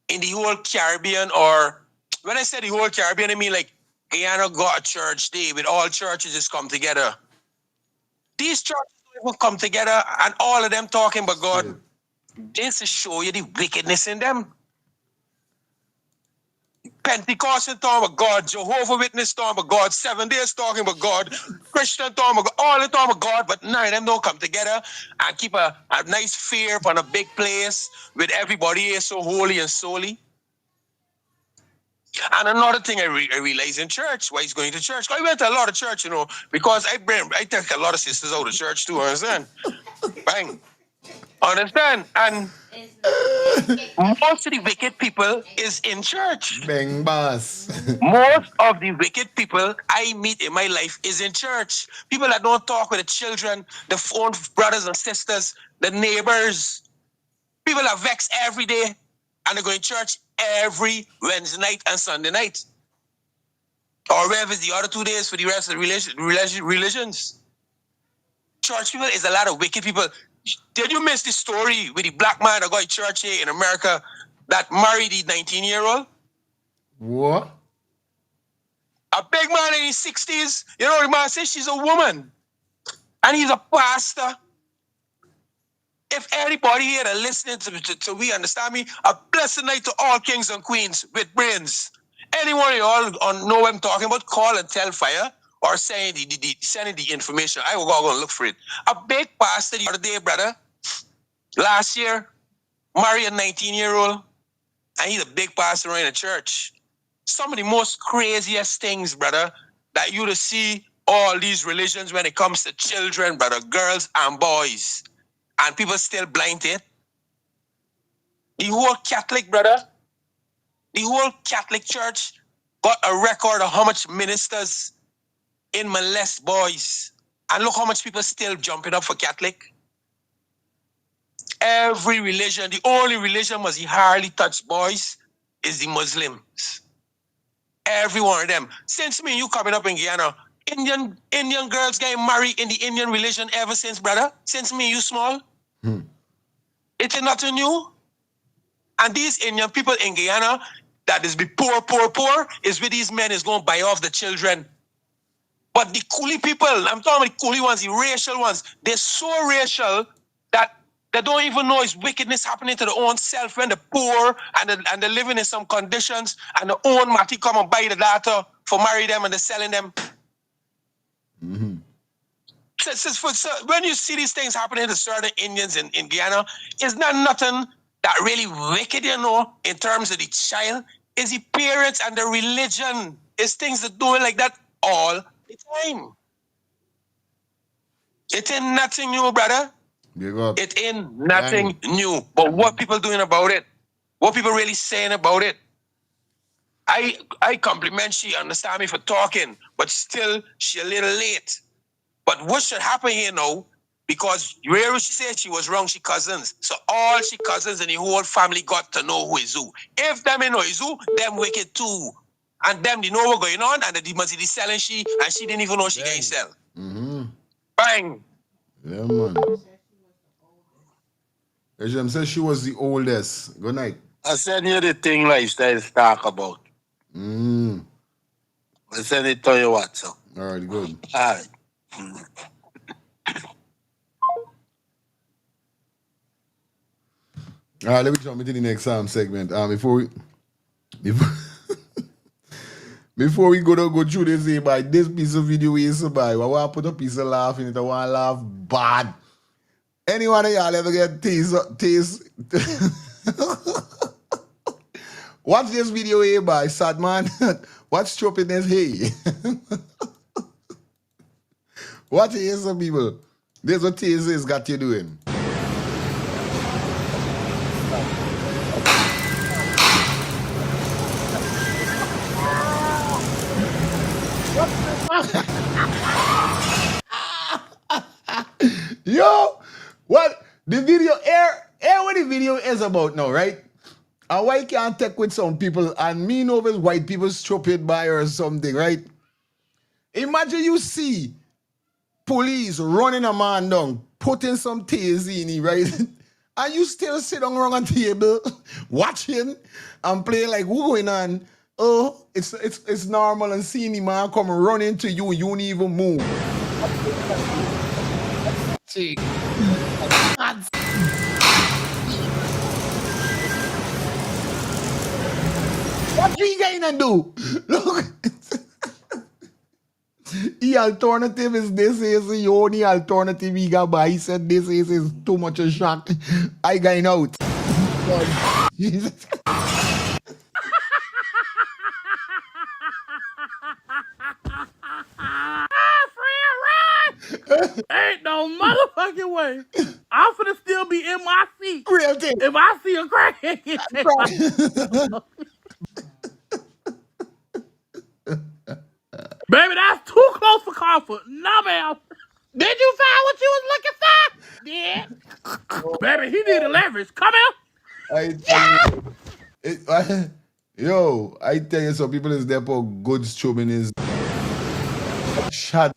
in the whole Caribbean? Or when I say the whole Caribbean, I mean like Guyana got a church day with all churches just come together. These churches don't even come together and all of them talking about God. This to show you the wickedness in them. Pentecost talking about God, Jehovah Witness talking about God, 7 days talking about God, Christian talking about God, all the talking about God, but none of them don't come together and keep a nice fair on a big place with everybody is so holy and solely. And another thing I realize in church, why he's going to church. I went to a lot of church, because I take a lot of sisters out of church too, understand? Bang. Understand? And most of the wicked people is in church. Bang boss. Most of the wicked people I meet in my life is in church. People that don't talk with the children, the own brothers and sisters, the neighbors. People are vexed every day and they're going to church every Wednesday night and Sunday night. Or wherever it's the other 2 days for the rest of the religions. Church people is a lot of wicked people. Did you miss the story with the black man that got to church here in America that married the 19-year-old? What? A big man in his 60s. You know, the man says she's a woman. And he's a pastor. If anybody here that listening to we understand me, a blessed night to all kings and queens with brains. Anyone of you all know what I'm talking about, call and tell fire or sending the information. I will go and look for it. A big pastor the other day, brother, last year, married a 19-year-old, and he's a big pastor in a church. Some of the most craziest things, brother, that you to see all these religions when it comes to children, brother, girls and boys. And people still blind to it. The whole Catholic, brother, the whole Catholic Church got a record of how much ministers in molest boys. And look how much people still jumping up for Catholic. Every religion, the only religion must hardly touch boys is the Muslims. Every one of them. Since me and you coming up in Guyana, Indian girls getting married in the Indian religion ever since, brother. Since me and you small. It's nothing new. And these Indian people in Guyana that is be poor, is with these men is going to buy off the children. But the coolie people, I'm talking about the coolie ones, the racial ones, they're so racial that they don't even know it's wickedness happening to their own self when they're poor and they're living in some conditions and the own mati come and buy the daughter for marry them and they're selling them. So when you see these things happening to certain Indians in Guyana, it's not nothing that really wicked, in terms of the child. It's the parents and the religion. It's things that do it like that all the time. It ain't nothing new, brother. Big up. It ain't nothing new. But what people doing about it? What people really saying about it? I compliment she, understand me, for talking, but still she a little late. But what should happen here now, because where she said she was wrong, she cousins. So all she cousins and the whole family got to know who is who. If them know is who, them wicked too. And them they know what going on, and the must be selling she, and she didn't even know she getting sell. Bang. Yeah, man. Ejim said she was the oldest. Good night. I send you the thing lifestyle talk about. I send it to your WhatsApp. Alright, good. Alright. Alright, let me jump into the next segment. Before before we go through this, by this piece of video is by I want to put a piece of laugh in it. I want to laugh bad. Anyone of y'all ever get taste? Watch this video here by sad man. Watch stupidness here. Watch here, some people. This is what taste has got you doing. Yo, what the video air what the video is about now, right? And why can't take with some people and me know if white people stupid by or something, right? Imagine you see police running a man down, putting some tears in it, right? And you still sit down around a table watching and play like what's going on? Oh, it's normal and seeing the man come running to you, you don't even move. What you gonna do? Look. The alternative is this is the only alternative he got by. He said this is too much a shock. I going out. Jesus. Ain't no motherfucking way. I'm finna still be in my seat. Real thing. If I see a crackhead. Baby, that's too close for comfort. No, ma'am. Did you find what you was looking for? Yeah. Baby, he needed leverage. Come here. Yo, I tell you, some people is there for good strumming is shut.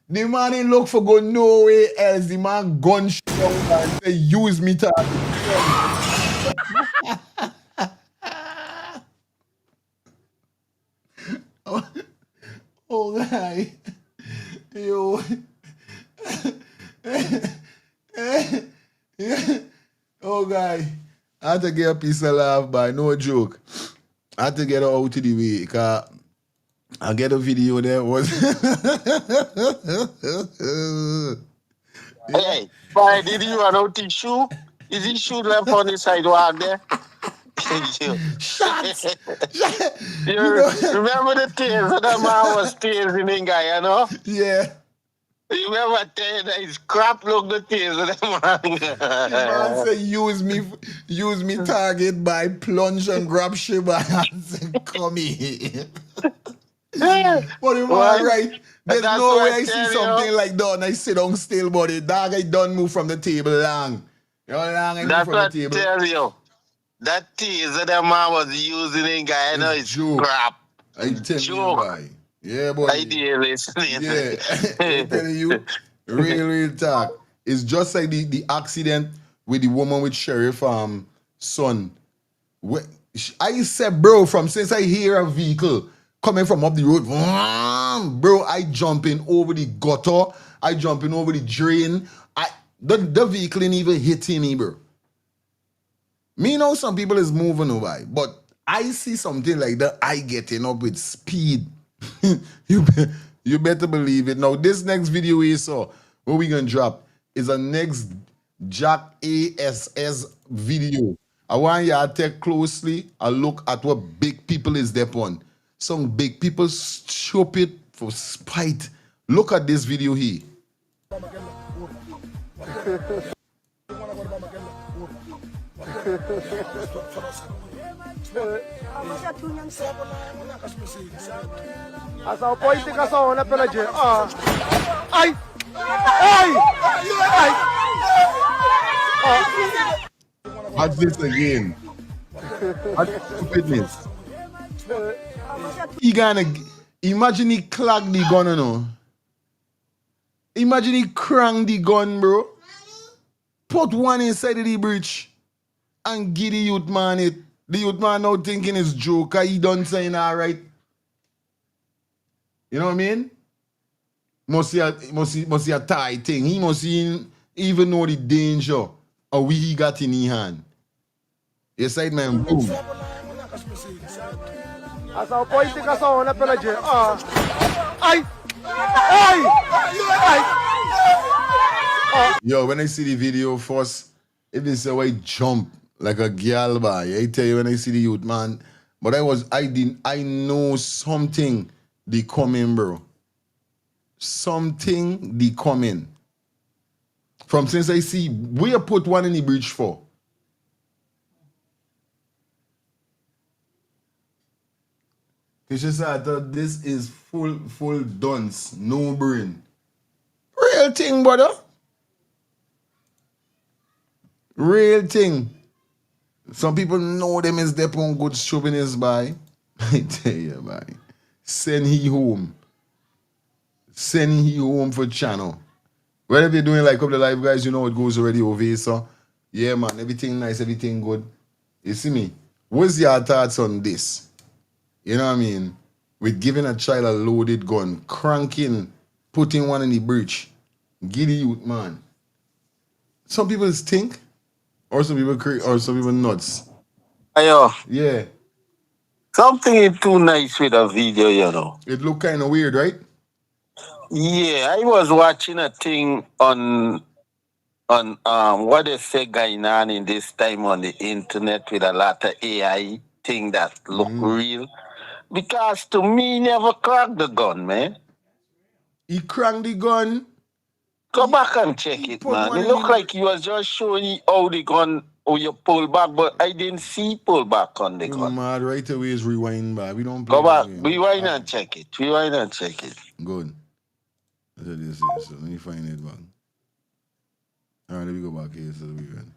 The man ain't look for go nowhere else. The man gun shit and say use me to. Oh guy. Yo. Oh guy. I had to get a piece of laugh by no joke. I had to get her out of the way because I get a video there was Hey, why did you run out the shoe? Is the shoe left on the sidewalk there? Shots. Remember the tears that man was teasing in guy, you know? Yeah. You remember telling that his crap look the tears of the man. The man say use me target by plunge and grab Shiba and say come here. But the man right. There's no way I see something like that and I sit down still, but the dog I don't move from the table long. You know long I move from the table. That's what I tell you. That teaser that man was using in guy, you know, it's crap. I tell you why. Yeah, boy. I did listening. Yeah. I'm telling you, real talk. It's just like the accident with the woman with Sheriff son. I said, bro, from since I hear a vehicle coming from up the road, bro, I jumping over the gutter, I jumping over the drain. The vehicle ain't even hitting me, bro. Me know some people is moving away, but I see something like that, I getting up with speed. You better believe it. Now, this next video we saw, what we gonna drop, is a next Jack ASS video. I want y'all to take closely a look at what big people is there on. Some big people stupid for spite. Look at this video here. Asa politika sa ona pela je. Ay! Ay! Ay! Watch this again. Watch stupidness. He gonna imagine he clag the gun, you know. Imagine he crank the gun, bro. Put one inside of the breech and give the youth man it. The youth man now thinking it's joke, cause he done saying alright. You know what I mean? Must see a tie thing. He must even know the danger of what he got in his hand. You side man, boom. As a política só na pela gente. Ai! Ai! Ai! Yo, when I see the video first, it is a way jump like a girl boy. I tell you when I see the youth man. But I know something they coming, bro. Something they coming. From since I see we put one in the bridge for. Cause she said that this is full dunce, no brain. Real thing, brother. Real thing. Some people know them is their own good chauvinist by. I tell you, boy. Send he home. Send he home for channel. Whatever they're doing like up the live guys, you know it goes already over here, so yeah man, everything nice, everything good. You see me? What's your thoughts on this? You know what I mean? With giving a child a loaded gun, cranking, putting one in the breech. Giddy youth, man. Some people think, or some people nuts. Ayo, Yeah. something is too nice with a video, you know. It look kind of weird, right? Yeah, I was watching a thing on what they say going on in this time on the internet with a lot of AI thing that look real. Because to me, never cracked the gun, man. He cranked the gun. Go back and check it, man. It looked like he was just showing you how the gun, how you pull back, but I didn't see pull back on the gun. Mad right away is rewind back. We don't play. Go back, rewind and check it. Rewind and check it. Good. That's what this is. So let me find it back. Alright, let me go back here so we can.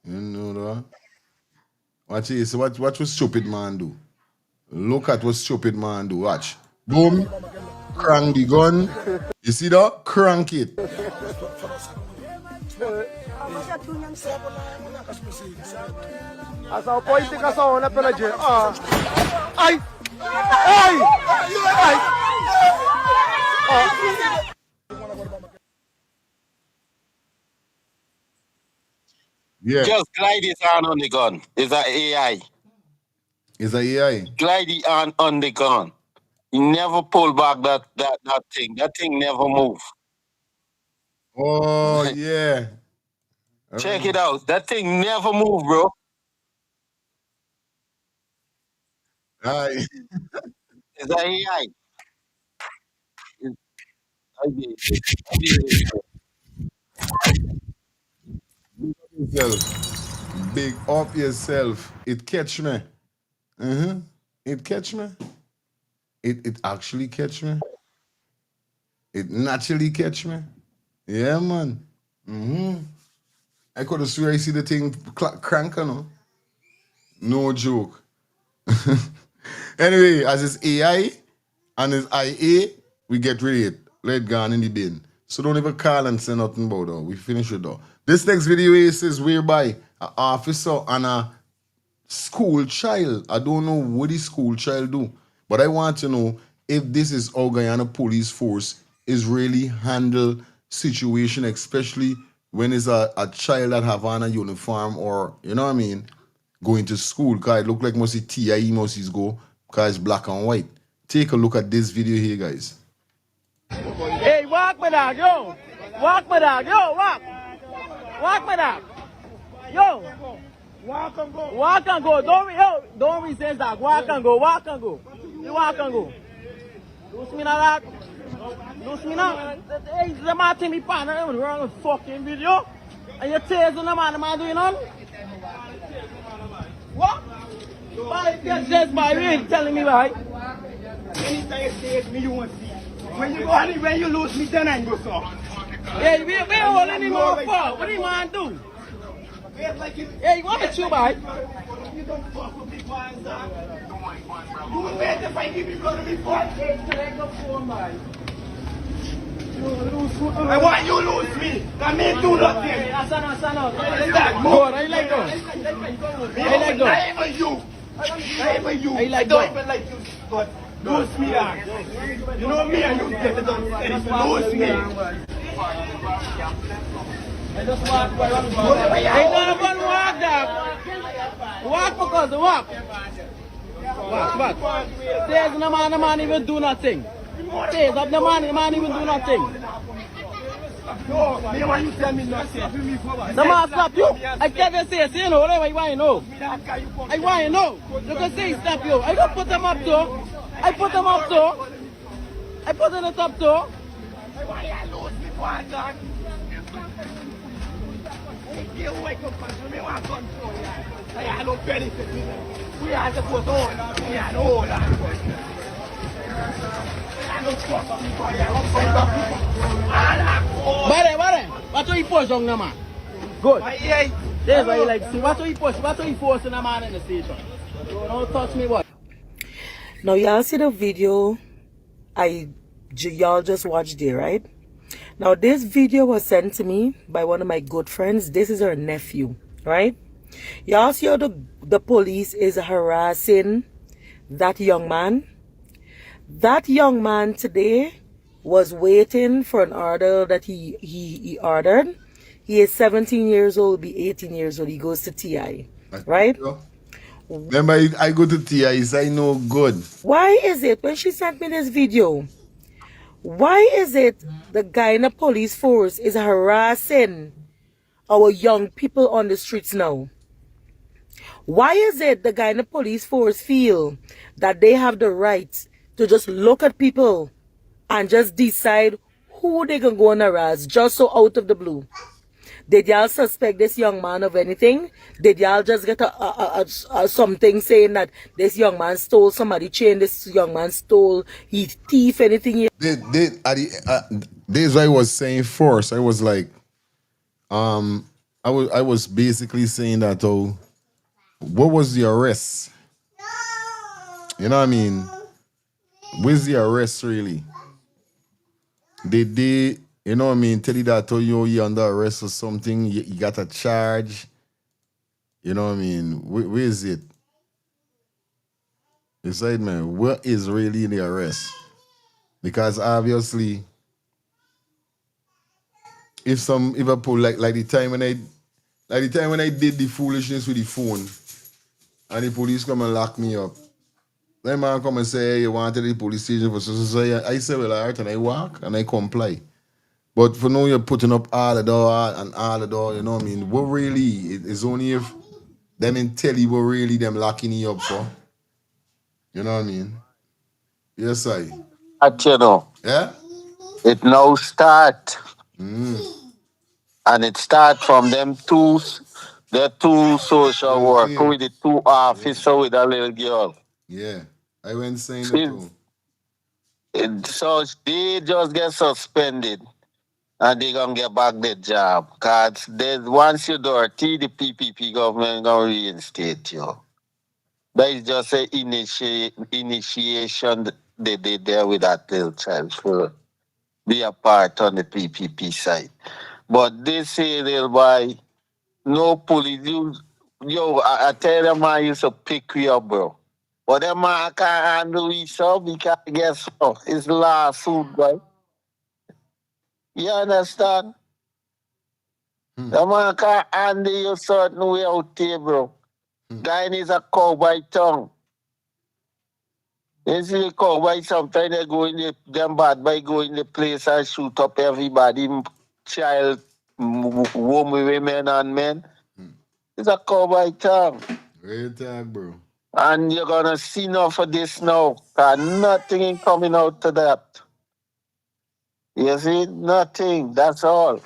You know that? Watch this. Watch what stupid man do. Look at what stupid man do. Watch. Boom. Crank the gun. You see that? Crank it. As a política só na pela gente. Ai! Ai! Ai! Yeah. Just glide his hand on the gun. It's an AI. It's an AI. Glide the hand on the gun. He never pull back that thing. That thing never move. Oh, yeah. Check it out. That thing never move, bro. Aye. It's an AI. Big up yourself. It catch me. It catch me. It actually catch me. It naturally catch me. Yeah, man. I could have swear I see the thing crank, no? No joke. Anyway, as it's AI and it's IA, we get rid of it. Let it go in the bin. So don't ever call and say nothing about it. We finish it though. This next video is whereby an officer and a school child. I don't know what the school child do, but I want to know if this is how Guyana police force is really handle situation, especially when it's a child that have on a uniform or, you know what I mean, going to school. Because it look like mostly TIE must go because it's black and white. Take a look at this video here, guys. Hey, walk me dog, yo. Walk me dog, yo, walk. Walk me dog. Yo. Walk and go. Walk and go. Don't resist that. Walk and go. Walk and go. You walk and go. Lose me now, that. Lose me now. Hey, the man take me pan. I don't run a fucking video. And you tears on the man doing on? What? Why you just by me telling me why? Anytime you take me, you won't see. When you go on, when you lose me, then I go so. Hey, we holding him over for. What do you man do? Hey, you want me to buy? You don't fuck with me, boy, dog. You will wait if I give you blood to me, boy. I want you to lose me. That means do nothing. Stand up. Understand? Good, I like those. I like those. Not even you. Not even you. I like I don't those. even like you, but lose me, dog. You know me and you get it done. Lose me. I just walk. Hey, don't walk, dog. Walk because walk. Walk. Says the man even do nothing. Says up the man even do nothing. No, me want you tell me nothing. The man slap you. I can't say you know whatever you want to know. I want to know. You can say slap you. I can put them up too. I put them up too. I put them on the top too. I want you to lose me, boy, dog. You wake up and me want control. I have no benefit. We are the put on. We are the owner. I don't fuck people. I don't fuck people. Bade, what do you push on the man? Good. That's why you like see what do you push, what do you force in a man in the station? Don't touch me, what? Now y'all see the video y'all just watched there, right? Now this video was sent to me by one of my good friends. This is her nephew, right? Y'all see how the police is harassing that young man? That young man today was waiting for an order that he ordered. He is 17 years old, be 18 years old. He goes to TI, right? Remember, I go to TI, I know good. Why is it, when she sent me this video, why is it the guy in the police force is harassing our young people on the streets now? Why is it the guy in the police force feel that they have the right to just look at people and just decide who they can go and harass just so out of the blue? Did y'all suspect this young man of anything? Did y'all just get something saying that this young man stole somebody chain, this young man stole, he thief, anything? This is what I was saying first. I was like, I was basically saying that, what was the arrest? You know what I mean? Where's the arrest really? Did they, you know what I mean, tell you that you're under arrest or something, you got a charge? You know what I mean? Where is it? Decide, man, what is really the arrest? Because obviously, if I pull like the time when I did the foolishness with the phone, and the police come and lock me up. Then man come and say, hey, you wanted the police station for so. I say, well, all right, and I walk and I comply. But for now, you're putting up all the door, you know what I mean? What really, it's only if them in tell you what really them locking you up for. You know what I mean? Yes, I. You know, Yeah? it now start. And it start from the two social worker with the two officer with a little girl. Yeah. I went saying that too. So they just get suspended and they gonna get back their job. Cause once you dirty, the PPP government gonna reinstate you. That is just an initiation they did there with that little child for be a part on the PPP side. But they say little boy, no police. I tell them I used to pick you up, bro. But them man can't handle you so because guess what? It's lawsuit, boy. You understand? The man can't handle you certain way out there, bro. Guy needs a cowboy tongue. You see the cowboy sometimes they go in them bad by go in the place and shoot up everybody, child, women and men. It's a cowboy tongue. Real talk, bro. And you're gonna see enough of this now. Nothing ain't coming out to that. You see? Nothing. That's all.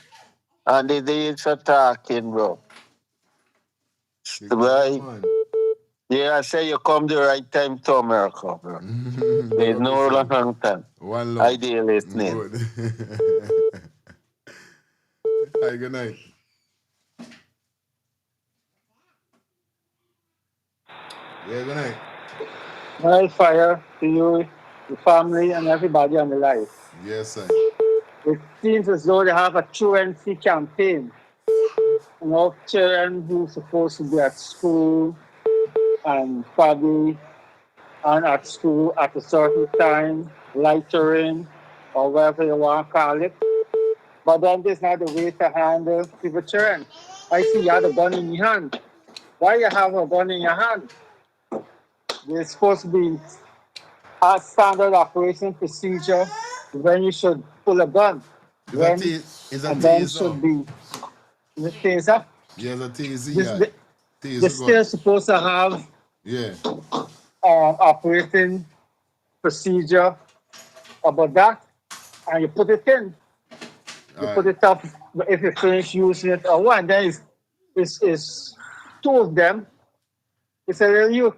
And the days are talking, bro. Right? Yeah, I say you come the right time to America, bro. There's no long time. One love. I did listening. Good. Hi, good night. Yeah, good night. Wildfire to you, the family, and everybody on the life. Yes, sir. It seems as though they have a truancy campaign. You know, children who supposed to be at school and probably aren't at school at a certain time, loitering, or whatever you want to call it. But then there's not the way to handle people children. I see you have a gun in your hand. Why you have a gun in your hand? There's supposed to be a standard operation procedure when you should pull a gun. When It's a a gun taser. should be the taser. Yeah, it's a taser, This, yeah. they're Taser gun. still supposed to have Yeah. operating procedure about that, and you put it in. You All put right. it up if you finish using it or one. Then it's two of them. It's a little you.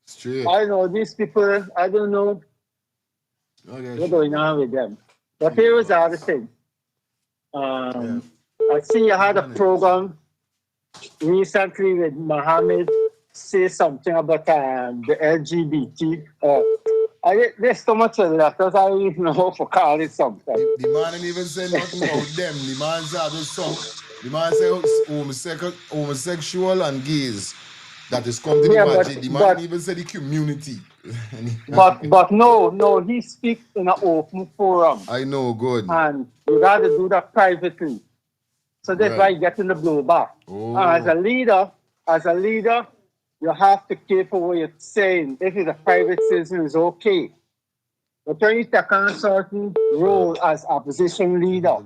Straight. I know these people. I don't know Okay, what's sure. going on with them. But here is the other thing. Yeah. I see you had a Money. program recently with Mohammed say something about the LGBT. There's so much of that that I don't even know how to call it something. The man didn't even say nothing about them. The man said just some. The man said homosexual and gays that is come to the Yeah, market. The man didn't even say the community. but no, he speaks in an open forum, I know, good. and you got to do that privately. So that's why Right. you get in the blowback. Oh. As a leader, you have to care for what you're saying. If it's a private citizen, it's okay. But when you take on a certain role as opposition leader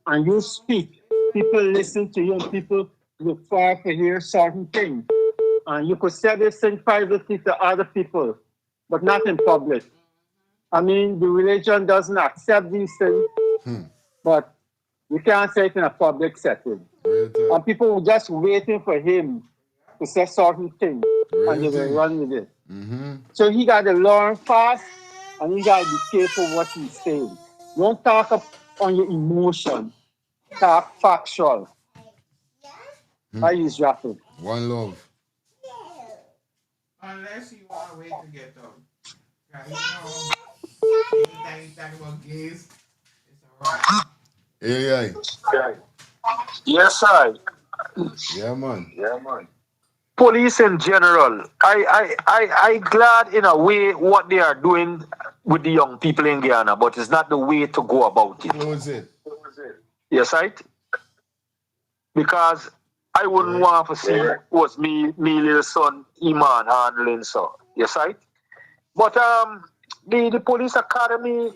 and you speak, people listen to you and people look for hear certain things. And you could say this thing privately to other people, but not in public. I mean, the religion doesn't accept these things, but you can't say it in a public setting. And people were just waiting for him to say certain things, and they will run with it. So he got to learn fast, and he got to be careful what he's saying. Don't talk up on your emotion. Talk factual. I use rapping. One love. Unless you want a way to get out. Anytime you talk about gays, it's alright. AI. Yes, I. Yeah, man. Police in general, I glad in a way what they are doing with the young people in Guyana, but it's not the way to go about it. Close it. Yes, right? Because I wouldn't want to see was me little son Iman handling so. Yes, right? But the police academy,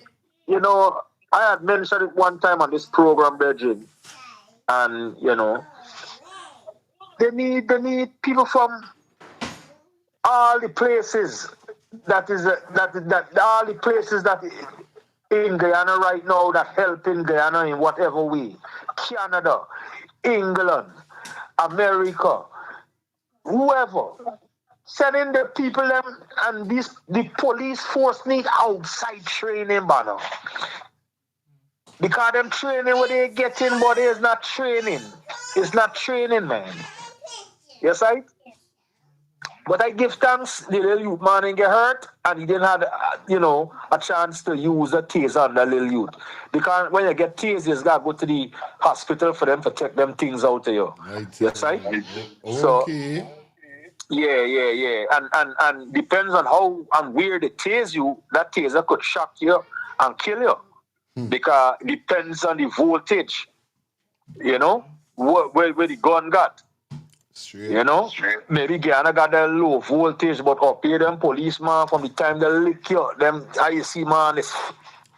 you know, I had mentioned it one time on this program, Virgin, and you know, they need people from all the places that all the places that in Guyana right now that help in Guyana in whatever way. Canada, England, America, whoever. Sending the people them and the police force need outside training, banner. Because them training what they getting, but it's not training. It's not training, man. Yes, right? But I give thanks the little youth man didn't get hurt and he didn't have, a chance to use a taser on the little youth. Because when you get tasers, you got to go to the hospital for them to take them things out of you. Yes, right? Okay. So, yeah. And depends on how and where they tase you, that taser could shock you and kill you. Because it depends on the voltage, where the gun got. Straight. You know, maybe Guyana got that low voltage, but up here, them policeman from the time they lick you, them I see man is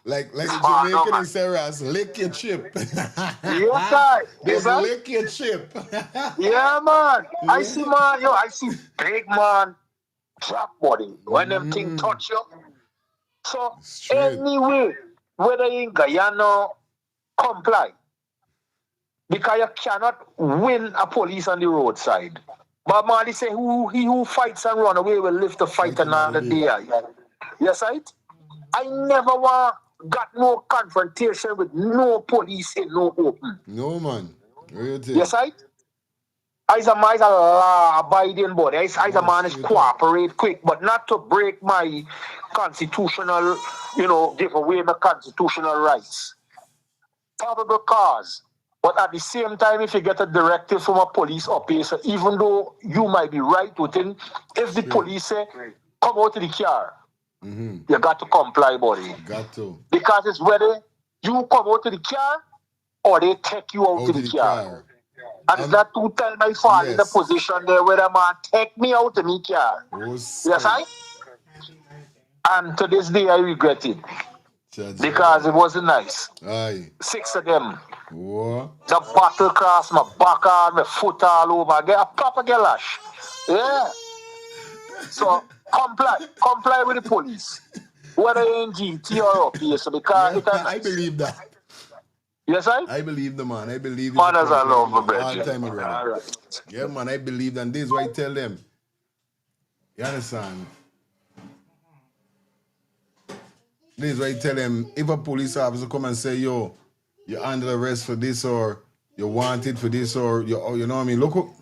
like the Jamaican and Sarah's lick your chip. Yes, sir. Just lick your chip. Yeah, man. I see big man drop body when them thing touch you. So anyway, whether in Guyana, comply. Because you cannot win a police on the roadside. But Marley say, he who fights and run away will live to fight another day. Yes, right? I never got no confrontation with no police in no open. No, man. Yes, right? I's a law-abiding body. I's a man is cooperate quick, but not to break my constitutional, give away my constitutional rights. Probable cause. But at the same time, if you get a directive from a police officer, even though you might be right within, if the police say, come out of the car, you got to comply, buddy. Got to. Because it's whether you come out of the car or they take you out of the car. And it's not to tell my father in the position there where the man take me out of my car. Yes, I? And to this day, I regret it. Because it wasn't nice. Aye. 6 of them. What? The battle cross my back and my foot all over. I get a proper gelash. Yeah. So comply with the police. Whether you're in GT or up here. So because I believe that. Yes, I believe the man. I believe Fathers are love, my all brother. time, brother. All right. Yeah, man, I believe that. This is why I tell them. You understand? This is why I tell them, if a police officer come and say, yo, you're under arrest for this, or you're wanted for this, or you know what I mean? Look who...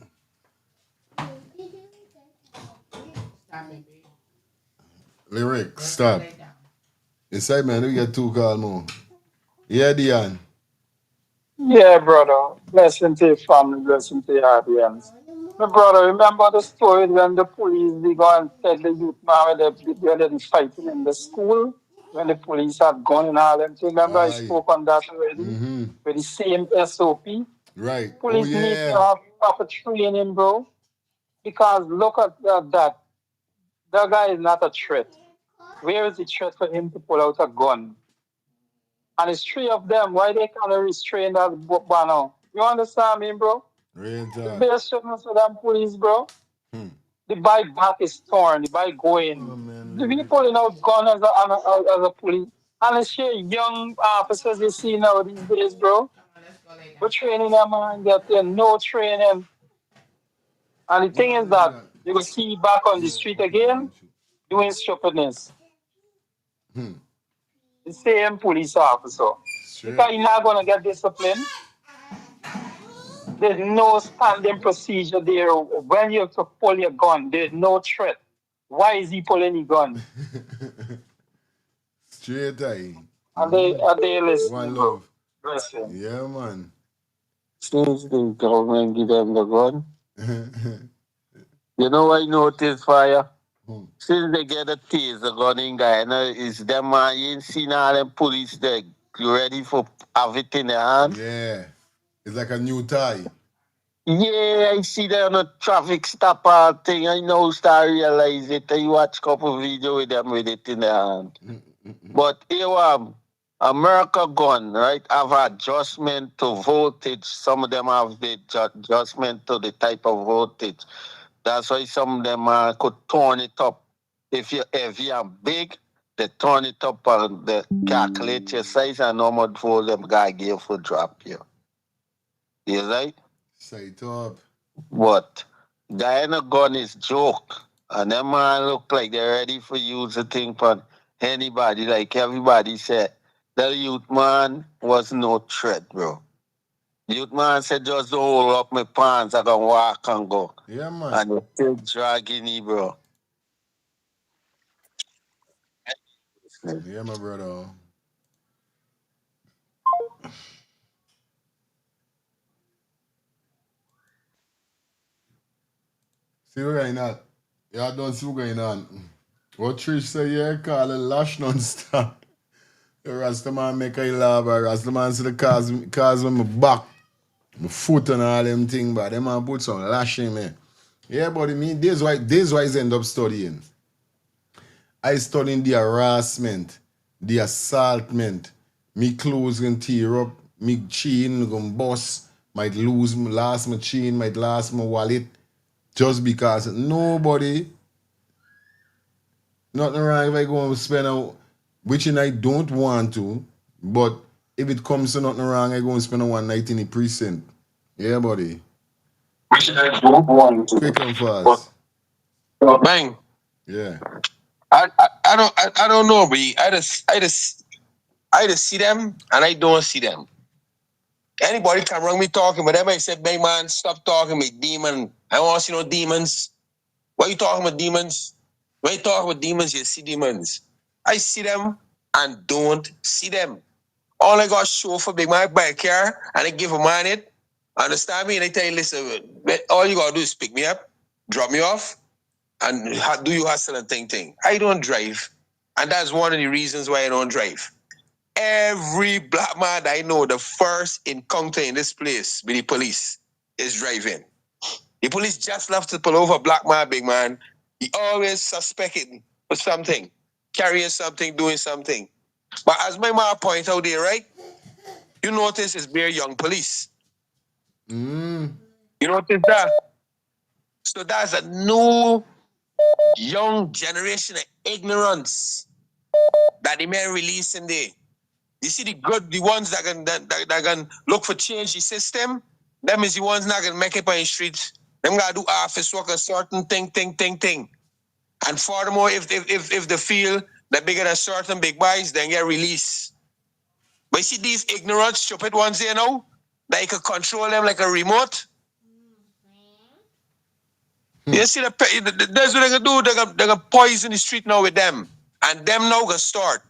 Lyric, stop. Inside, man, we got 2 calls more. Yeah, Dion. Yeah, brother. Blessing to your family, blessing to your audience. My brother, remember the story when the police they go and tell the youth man when they fighting in the school, when the police had gone and all them. Remember I spoke on that already? With the same SOP. Right. Police need to have proper training, bro. Because look at that. That guy is not a threat. Where is the threat for him to pull out a gun? And it's 3 of them. Why they can't restrain that banner? You understand me, bro? The best shouldn't for them police, bro. The bike back is torn. The bike going. The people pulling out gun as a police. And it's shit young officers you see now these days, bro. We're training them and get no training. And the thing is that you will see back on the street again doing stupidness. The same police officer. Because you're not gonna get disciplined. There's no standing procedure there. When you have to pull your gun, there's no threat. Why is he pulling the gun? Straight eye. Are they listening? One love. Listen. Yeah, man. Since the government give them the gun, you know what I noticed, Fire? Since they get a taser gun in Guyana, is them man, you ain't seen all them police there ready for have it in their hand? Yeah. It's like a new tie. Yeah, I see them on a traffic stop thing. I know start realize it. I watch couple video with them with it in their hand. But here America gun, right, have adjustment to voltage. Some of them have the adjustment to the type of voltage. That's why some of them could turn it up. If you're heavy and big, they turn it up and they calculate your size and how much volt them guy give for drop you. You right? Say it up. But Guyana gun is joke. And them man look like they're ready for use the thing for anybody. Like everybody said, the youth man was no threat, bro. Youth man said, just don't hold up my pants, I can walk and go. Yeah, man. And you're still dragging me, bro. Yeah, my brother. See what going on? Yeah, don't see what going on. What Trish say, yeah, call a lash non-stop. The Rastaman make a laugh, Rastaman see the cars on my back, my foot and all them things, but them man put some lash in me. Yeah, but I mean, this why I end up studying. I studying the harassment, the assaultment, me clothes can tear up, me chain gonna bust, might lose my chain, might lose my wallet, just because nothing wrong if I go and spend a, which I don't want to, but if it comes to nothing wrong, I go and spend a one night in the precinct. Yeah, buddy. Which I don't want to. Quick and fast. Bang. Yeah. I don't know, but I just see them and I don't see them. Anybody come around me talking, but everybody said, "Big man, stop talking me, demon. I don't want to see no demons." Why you talking about demons? When you talk about demons, you see demons. I see them and don't see them. All I got show for big man buy a car and I give a man it. Understand me? And I tell you, listen, all you gotta do is pick me up, drop me off, and do you hustle and thing. I don't drive. And that's one of the reasons why I don't drive. Every black man I know, the first encounter in this place with the police is driving. The police just love to pull over a black man, big man. He always suspected for something, carrying something, doing something. But as my man point out there, right? You notice it's bare young police. You notice that? So that's a new young generation of ignorance that the men releasing there. You see the ones that can look for change the system, them is the ones not gonna make it on the streets. Them gotta do office work a certain thing. And furthermore, if they feel that bigger than certain big boys, then get released. But you see these ignorant, stupid ones there now, that you can control them like a remote. You see, that's what they gonna do. They're gonna poison the street now with them. And them now gonna start.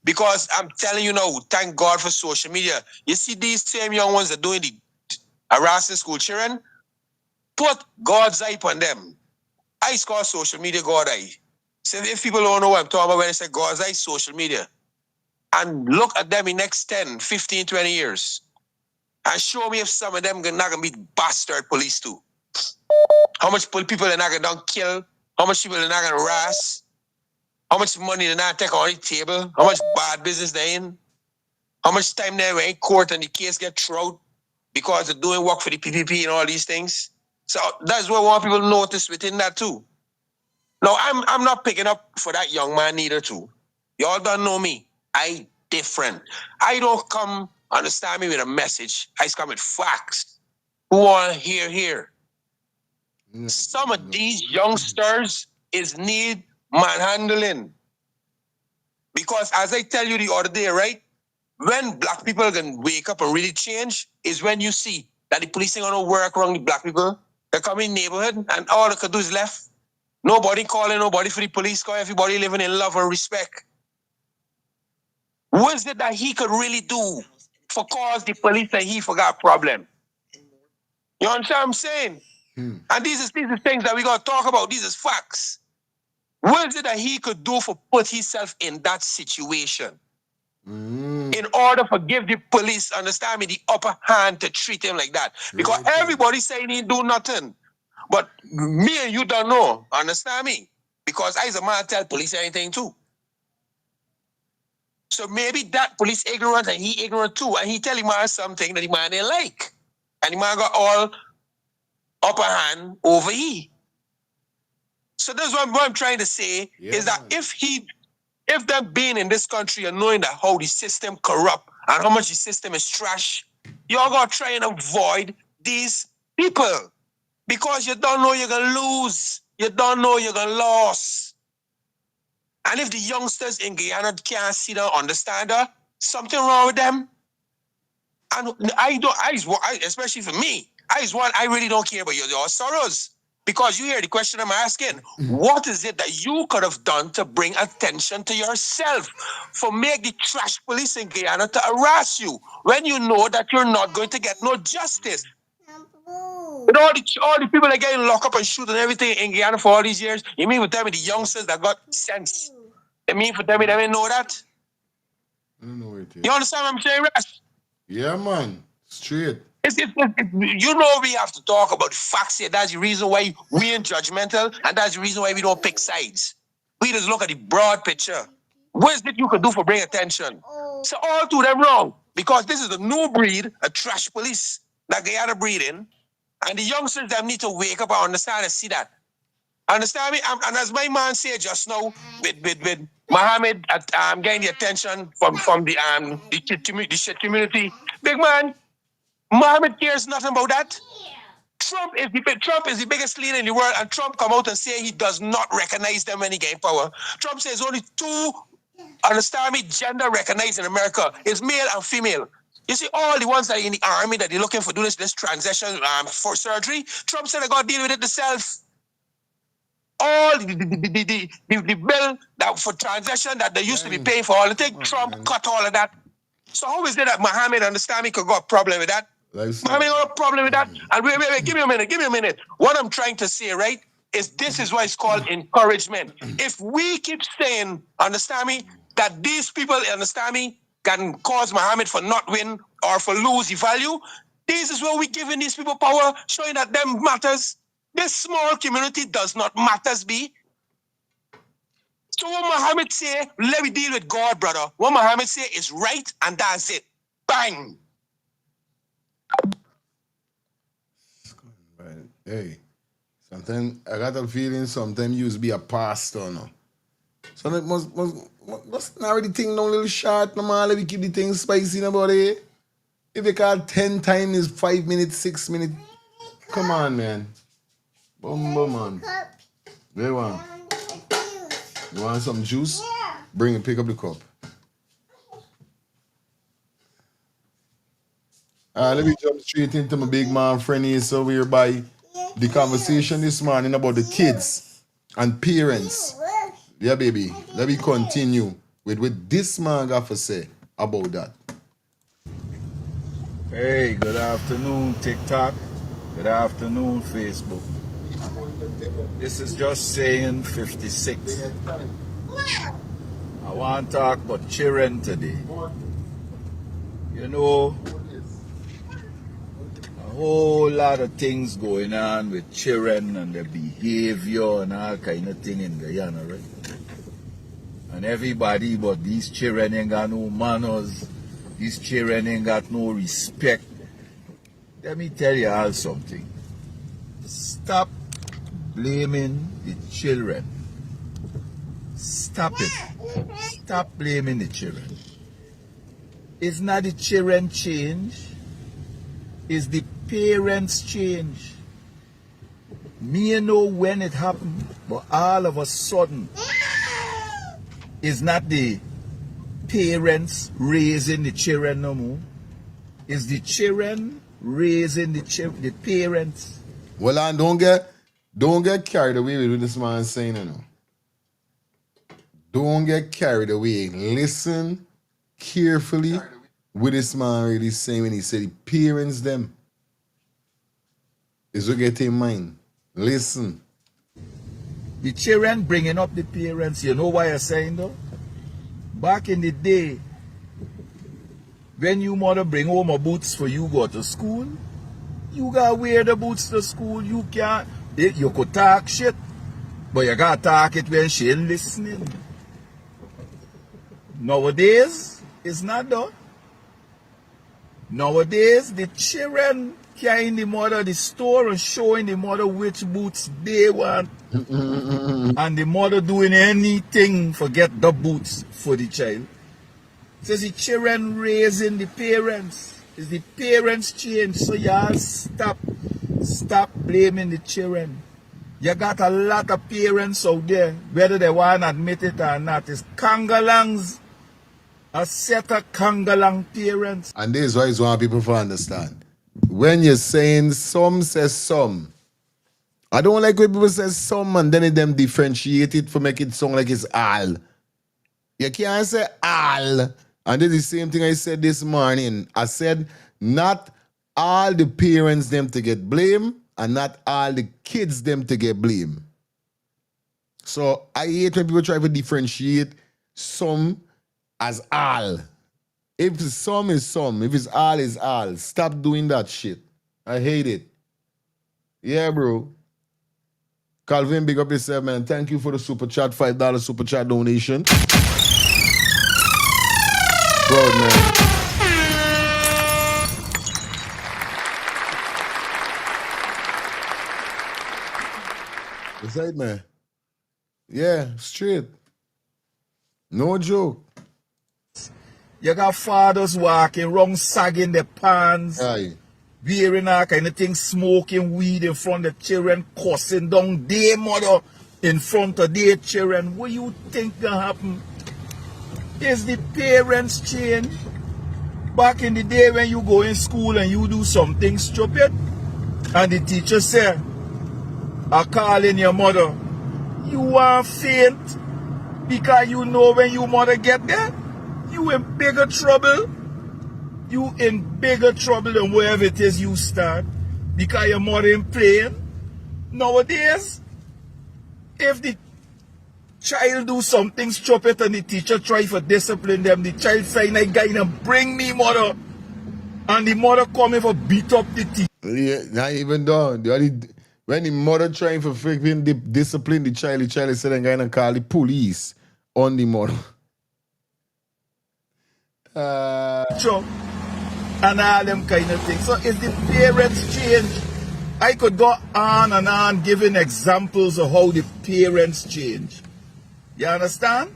Because I'm telling you now, thank God for social media. You see these same young ones that doing the harassing school children, put God's eye on them. I call social media God eye. So if people don't know what I'm talking about when I say God's eye, social media. And look at them in next 10, 15, 20 years. And show me if some of them are not going to be bastard police too. How much people they're not going to kill. How much people they're not going to harass. How much money they're not take on the table. How much bad business they're in. How much time they're in court and the case get thrown because they're doing work for the PPP and all these things. So that's what I want people to notice within that too. No, I'm not picking up for that young man either too. Y'all don't know me. I different. I don't come, understand me, with a message. I come with facts. Who want to hear? Some of these youngsters is need manhandling. Because as I tell you the other day, right? When black people can wake up and really change is when you see that the police ain't gonna work around the black people. They come in the neighborhood and all they could do is left. Nobody calling nobody for the police car, everybody living in love and respect. What is it that he could really do for cause the police and he forgot problem? You understand what I'm saying? And these are things that we gotta talk about. These are facts. What is it that he could do for put himself in that situation? In order for give the police, understand me, the upper hand to treat him like that. Because everybody saying he do nothing. But me and you don't know, understand me? Because I as a man tell police anything too. So maybe that police ignorant and he ignorant too. And he tell him man something that the man didn't like. And the man got all upper hand over he. So that's what I'm trying to say is that if them being in this country and knowing that how the system corrupt and how much the system is trash, y'all gotta try and avoid these people. Because you don't know you're gonna lose. You don't know you're gonna lose. And if the youngsters in Guyana can't see that, understand that, something wrong with them. And especially for me, I really don't care about your sorrows. Because you hear the question I'm asking, what is it that you could have done to bring attention to yourself? For make the trash police in Guyana to harass you when you know that you're not going to get no justice? With all the people that getting locked up and shoot and everything in Guyana for all these years, you mean with them the youngsters that got sense? You mean for them they didn't know that? I don't know it is. You understand what I'm saying, Ras? Yeah, man. Straight. You know we have to talk about the facts here. That's the reason why we ain't judgmental, and that's the reason why we don't pick sides. We just look at the broad picture. What is it you could do for bring attention? So all to them wrong. Because this is a new breed, a trash police that they are breeding. And the youngsters them need to wake up and understand and see that. Understand me? And as my man said just now, with Mohammed, I'm getting the attention from the shit community. Big man, Mohammed cares nothing about that. Trump is the biggest leader in the world, and Trump come out and say he does not recognize them when he gain power. Trump says only two, understand me, gender recognized in America is male and female. You see, all the ones that are in the army that they're looking for doing this transition for surgery, Trump said they got to deal with it themselves. All the bill that for transition that they used to be paying for all the thing, Trump cut all of that. So how is it that Mohammed understand he could got a problem with that? Mohammed got a problem with that? And wait, give me a minute. What I'm trying to say, right, is this is why it's called encouragement. If we keep saying, understand me, that these people, understand me, can cause Mohammed for not win or for lose the value, this is where we giving these people power, showing that them matters. This small community does not matters be. So what Muhammad say, let me deal with God, brother. What Muhammad say is right, and that's it. Bang. Hey, sometimes I got a feeling sometimes you used to be a pastor now. So that must not really think no little short no man, let me keep the thing spicy about it. If you call 10 times is 5 minutes, 6 minutes. Come on, man. Bumbo man. Where you want? You want some juice? Bring it, pick up the cup. Let me jump straight into my big man friend here. So we're by the conversation this morning about the kids and parents. Yeah, baby. Let me continue with what this man got to say about that. Hey, good afternoon, TikTok. Good afternoon, Facebook. This is just saying 56. I want to talk about children today. You know, a whole lot of things going on with children and their behavior and all kind of thing in Guyana, right? And everybody but these children ain't got no manners. These children ain't got no respect. Let me tell you all something. Stop blaming the children. Stop it. Stop blaming the children. It's not the children change. It's the parents change. Me know when it happened, but all of a sudden, it's not the parents raising the children no more. It's the children raising the parents. Well, and don't get carried away with what this man is saying, you know. Don't get carried away. Listen carefully what this man really saying when he said the parents them. Is what get in mind. Listen. The children bringing up the parents. You know why I'm saying though? Back in the day, when you mother bring home a boots for you go to school, you gotta wear the boots to school. You can't. You could talk shit, but you gotta talk it when she ain't listening. Nowadays, it's not though. Nowadays, the children carrying the mother the store and showing the mother which boots they want. And the mother doing anything for get the boots for the child. Says the children raising the parents. It's the parents change. So y'all stop blaming the children. You got a lot of parents out there, whether they want to admit it or not. It's kangalangs. A set of kangalang parents. And this is why it's one people to understand. When you're saying some says some. I don't like when people say some and then them differentiate it for make it sound like it's all. You can't say all. And this is the same thing I said this morning. I said not all the parents them to get blame and not all the kids them to get blame. So I hate when people try to differentiate some as all. If some is some, if it's all is all. Stop doing that shit. I hate it. Yeah, bro. Calvin, big up yourself, man. Thank you for the super chat, $5 super chat donation. Proud, man. That's right, man. Yeah, straight. No joke. You got fathers walking around sagging their pants, wearing all kind of things, smoking weed in front of children, cussing down their mother in front of their children. What you think gonna happen? Is the parents change? Back in the day when you go in school and you do something stupid, and the teacher say, I call in your mother, you are faint because you know when your mother get there, you in bigger trouble. You in bigger trouble than wherever it is you start because your mother ain't playing. Nowadays, if the child do something stupid and the teacher try to discipline them, the child find a guy and bring me mother, and the mother coming for beat up the teacher. Yeah, not even done. When the mother trying for freaking discipline the child is sitting going to call the police on the mother. And all them kind of things. So if the parents change, I could go on and on giving examples of how the parents change. You understand?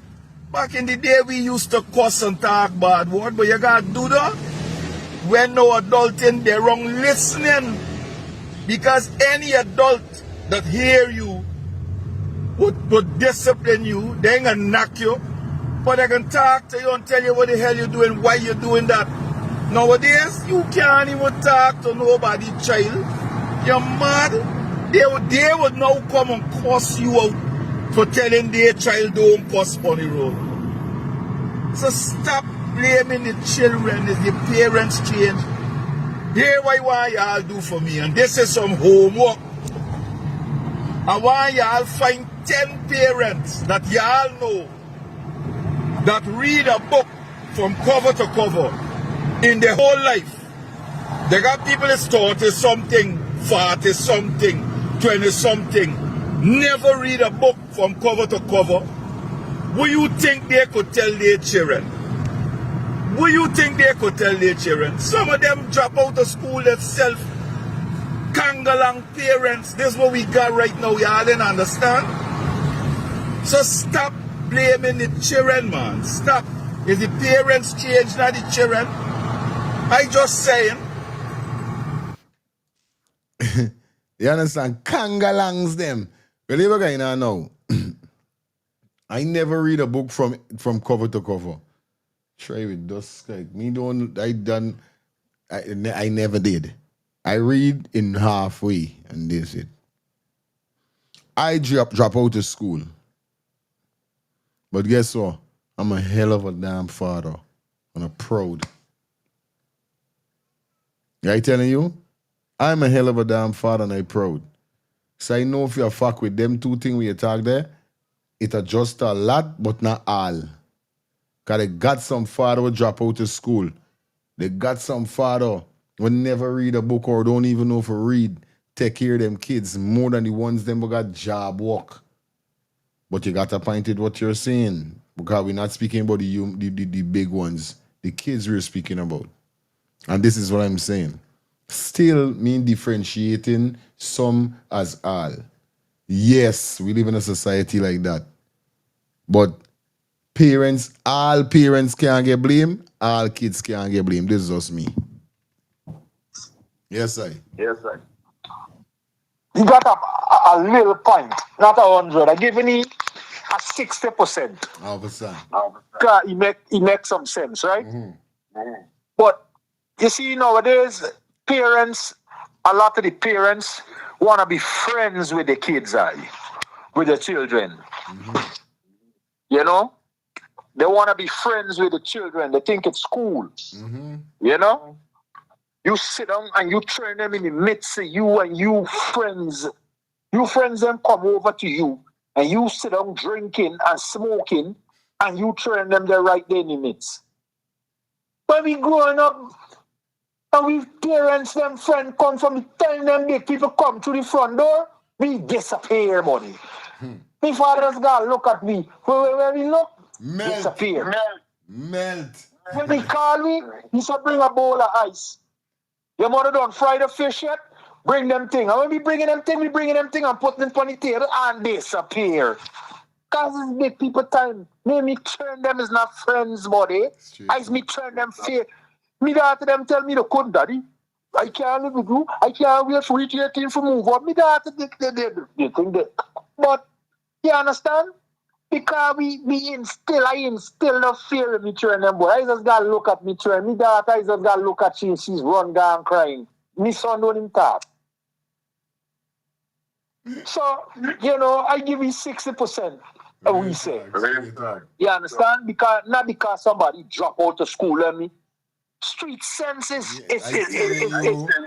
Back in the day, we used to cuss and talk bad word, but you gotta do that when no adult in there wrong listening. Because any adult that hear you would discipline you, they ain't gonna knock you, but they can talk to you and tell you what the hell you're doing, why you're doing that. Nowadays, you can't even talk to nobody, child. You're mad. They would now come and cuss you out for telling their child don't cuss on the road. So stop blaming the children if the parents change. Here what y'all do for me, and this is some homework. I want y'all find 10 parents that y'all know that read a book from cover to cover in their whole life. They got people that's 30 something, 40 something, 20 something, never read a book from cover to cover. What you think they could tell their children? What you think they could tell their children? Some of them drop out of school themselves. Kangalang parents. This is what we got right now. Y'all didn't understand? So stop blaming the children, man. Stop. If the parents change, not the children. I just saying. You understand? Kangalangs them. Well, you going on now. I never read a book from cover to cover. Try with just like me I never did. I read in halfway and that's it. I drop out of school. But guess what? I'm a hell of a damn father. And I'm proud. I telling you? I'm a hell of a damn father and I'm proud. So I know if you fuck with them two things we talk there, it adjusts a lot, but not all. Because they got some father who drop out of school. They got some father who never read a book or don't even know if to read, take care of them kids more than the ones them who got job work. But you got to point it what you're saying. Because we're not speaking about the big ones. The kids we're speaking about. And this is what I'm saying. Still mean differentiating some as all. Yes, we live in a society like that. But all parents can't get blamed, all kids can't get blamed. This is just me. Yes, I. Yes, sir. You got a little point, not 100. I give you a 60%. All of a sudden. Because it make some sense, right? But you see, nowadays, a lot of the parents want to be friends with the kids, with the children. You know? They want to be friends with the children. They think it's cool. You know? You sit down and you turn them in the midst of you and you friends. You friends them come over to you and you sit down drinking and smoking and you turn them there right there in the midst. When we growing up and we parents, them friends come from the time them big people come to the front door, we disappear, buddy. My father's got look at me. Where we look, disappear. Melt. When they call me, he said bring a bowl of ice. Your mother don't fry the fish yet? Bring them thing. And when we bringing them thing and put them on the table and disappear. Because it's big people time. Me turn them is not friends, buddy. As me turn them fair. Me daughter them tell me to couldn't, daddy. I can't live with you. I can't wait for you to move up. Me daughter they think that. But you understand? Because I instill no fear in me children them boy. I just gotta look at me children. Me daughter, I just gotta look at she's run down crying. Me son don't him talk. So, I give you 60%. We say. You understand? Not because somebody drop out of school and me. Street sense is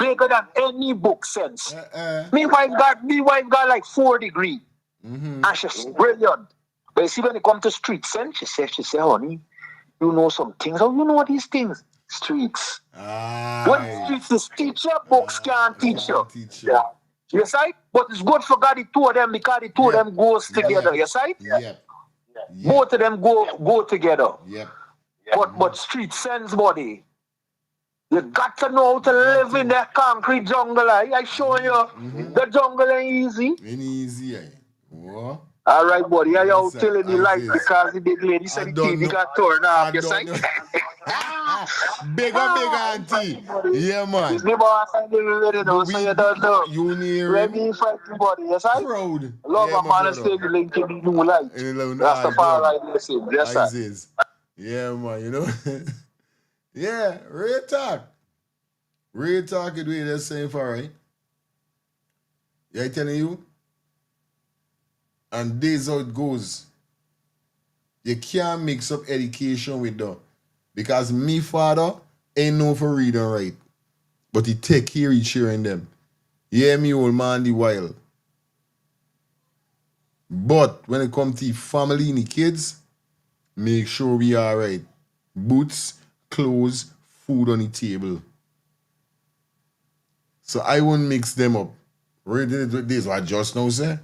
bigger than any book sense. Me wife got like 4 degree. And she's brilliant. But you see when it comes to street sense, she say, honey, you know some things. How you know these things? Streets. When streets is teacher, books can't teach you. Yeah. Yes, I. But it's good for God the two of them because the two of them goes together. Yes, I. Both of them go together. But street sense, body. You got to know how to live in that concrete jungle. I show you. The jungle ain't easy. Ain't easy, What? All right, buddy. I out telling you like because the big lady said the TV got torn off. You say? Bigger, auntie. Yeah, man. This neighbor was ready now, so you don't know. You near ready for everybody, yes, I? Proud. Love a man and stay link to the new light. That's the power right listen. Yes, sir. Yeah, man, Yeah, real talk. Real talk is way that's saying for right. Yeah, I telling you. And this how it goes. You can't mix up education with that. Because me father ain't known for read and write. But he take care of sharing them. Yeah, me old man the while. But when it comes to family and the kids, make sure we are right. Boots, clothes, food on the table. So I won't mix them up. This is what I just now say.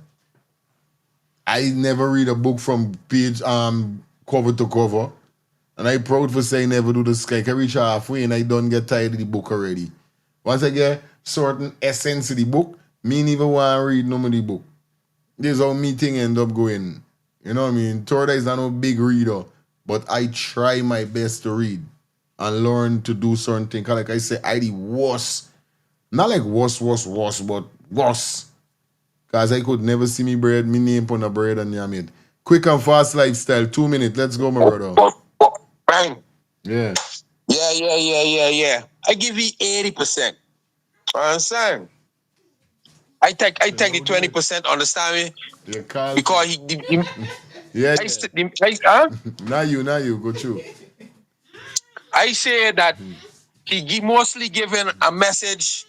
I never read a book from page cover to cover. And I proud for saying never do the sky. I can reach halfway and I don't get tired of the book already. Once I get certain essence of the book, me never want to read no more the book. This is how me thing end up going. You know what I mean? Torda is not no big reader, but I try my best to read and learn to do certain things. Like I say, I the worst. Not like worse, but worse. Because I could never see me bread, me name on the bread and yam it. Quick and fast lifestyle, 2 minutes. Let's go, my brother. Bang. Yeah. Yeah. I give you 80%. Understand? I take the 20%, understand me? Yeah, because he yeah. Now you, go through. I say that he mostly given a message,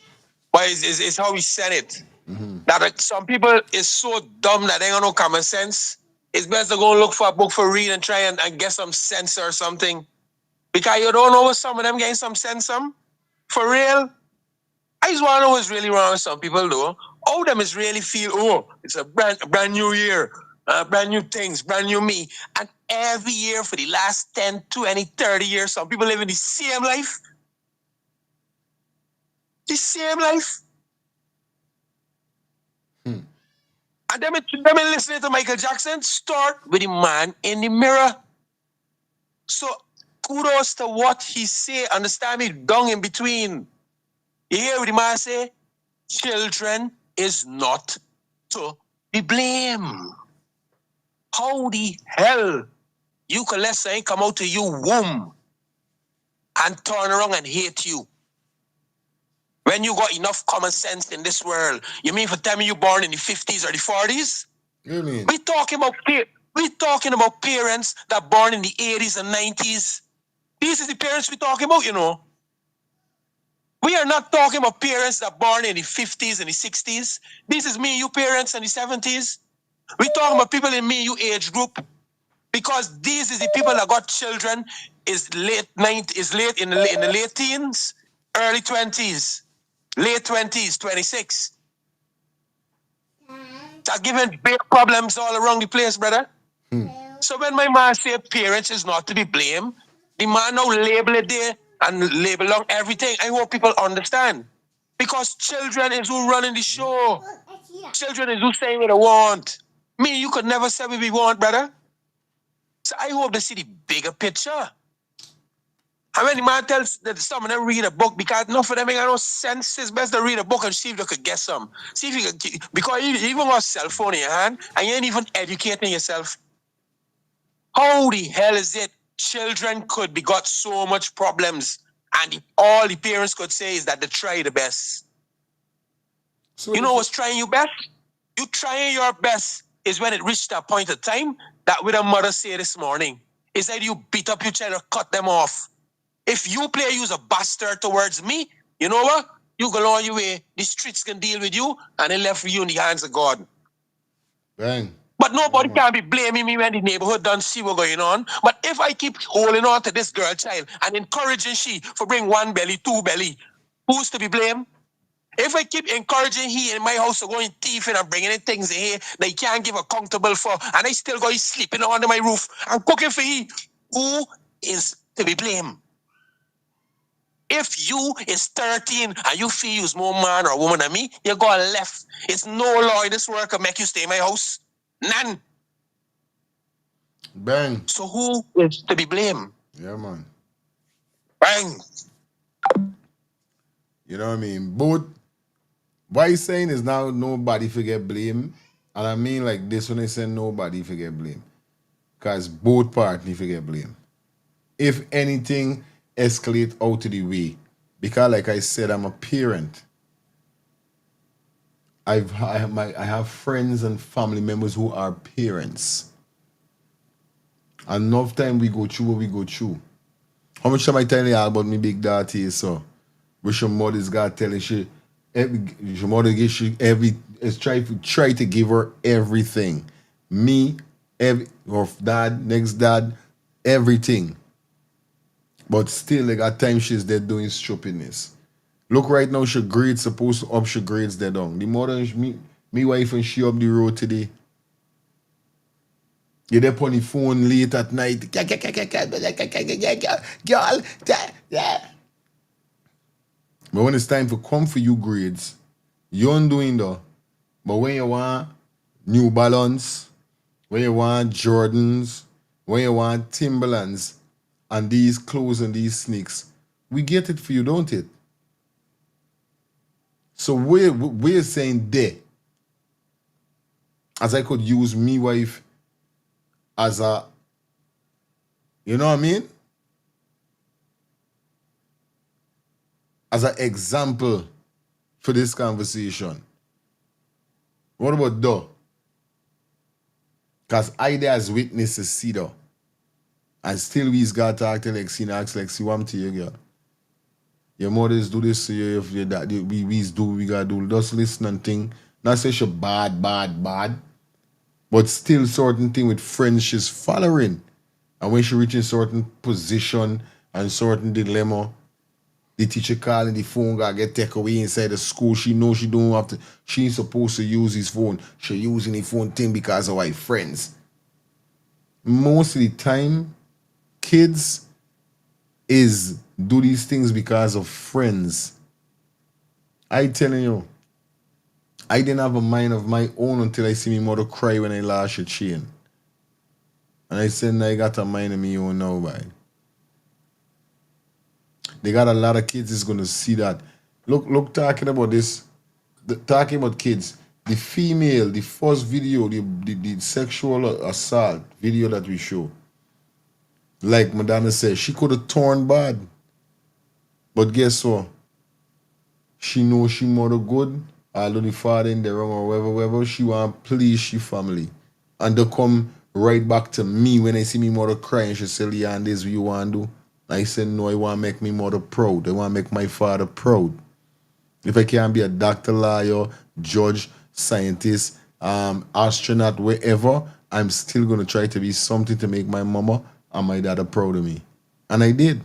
but it's how he said it. That some people is so dumb that they don't know common sense. It's best to go look for a book for read and try and get some sense or something. Because you don't know what some of them getting some sense for real. I just want to know what's really wrong with some people though. All them is really feel, it's a brand new year, brand new things, brand new me. And every year for the last 10, 20, 30 years, some people living the same life. The same life. And them listening to Michael Jackson, start with the man in the mirror. So kudos to what he say, understand me, down in between. You hear what the man say? Children is not to be blamed. How the hell you can let something come out of your womb and turn around and hate you? When you got enough common sense in this world, you mean for tell me you born in the 50s or the 40s? You mean? We talking about parents that born in the 80s and 90s. These is the parents we talking about, you know. We are not talking about parents that born in the 50s and the 60s. This is me, you parents in the 70s. We talking about people in me, you age group. Because these is the people that got children is late in the late teens, early 20s, late 20s, 26. They're giving big problems all around the place, brother. So when my man say parents is not to be blamed, the man now label it there and label on everything. I hope people understand. Because children is who running the show. Children is who saying what they want. Me, you could never say what we want, brother. So I hope they see the bigger picture. How many man tells that some of them read a book because enough of them ain't got no sense. It's best to read a book and see if they could get some. See if you could, because you even got a cell phone in your hand and you ain't even educating yourself. How the hell is it children could be got so much problems and all the parents could say is that they try the best? So you know what's trying your best? You trying your best is when it reached a point of time that with a mother say this morning, is that you beat up your child or cut them off. If you play use a bastard towards me, you know what? You go on your way. The streets can deal with you and they left you in the hands of God. Bang. But nobody can be blaming me when the neighborhood don't see what's going on. But if I keep holding on to this girl child and encouraging she for bring one belly, two belly, who's to be blamed? If I keep encouraging he in my house to go in thieving and bringing in things in here they can't give accountable for, and I still go sleeping under my roof and cooking for he, who is to be blamed? If you is 13 and you feel you's more man or woman than me, you go left. It's no law in this world can make you stay in my house. None. Bang. So who is to be blamed? Yeah, man. Bang. You know what I mean? Both. What he's saying is now nobody forget blame. And I mean like this when I say nobody forget blame. Because both parties forget blame. If anything escalate out to the way. Because like I said, I'm a parent. I have friends and family members who are parents. Enough time we go through what we go through. How much time I tell you about me big daddy so? Which your mother's got telling she your mother gives you try to give her everything. Me, her dad, next dad, everything. But still, like at times she's there doing stupidness. Look right now, she grades supposed to up she grades there down. The mother, me wife and she up the road today. You're there on the phone late at night. Girl, but when it's time to come for you grades, you ain't doing though. But when you want New Balance, when you want Jordans, when you want Timberlands, and these clothes and these sneaks, we get it for you, don't it? So we're saying there, as I could use me wife as a, you know what I mean? As an example for this conversation. What about though? Because I there as witnesses see though. And still we's got to talk to Lexi and ask Lexi, what I'm to you, girl? Your mothers do this to you, if your dad, we's do, we gotta do. Just listen and think. Not say she bad. But still certain thing with friends she's following. And when she reaches certain position and certain dilemma, the teacher calling the phone gotta get take away inside the school. She knows she don't have to, she ain't supposed to use his phone. She using the phone thing because of her friends. Most of the time, kids is do these things because of friends. I telling you, I didn't have a mind of my own until I see me mother cry when I lost her chain. And I said, I got a mind of me own now, boy. They got a lot of kids is gonna see that. Look, talking about this, talking about kids. The female, the first video, the sexual assault video that we show. Like Madonna said, she could have torn bad. But guess what? She know she mother good. Although the father in the wrong or whatever, she want to please she family. And they come right back to me when I see me mother crying. She say, Leon, this what you want to do? I said, no, I want to make me mother proud. I want to make my father proud. If I can't be a doctor, lawyer, judge, scientist, astronaut, wherever, I'm still going to try to be something to make my mama and my dad proud of me. And I did.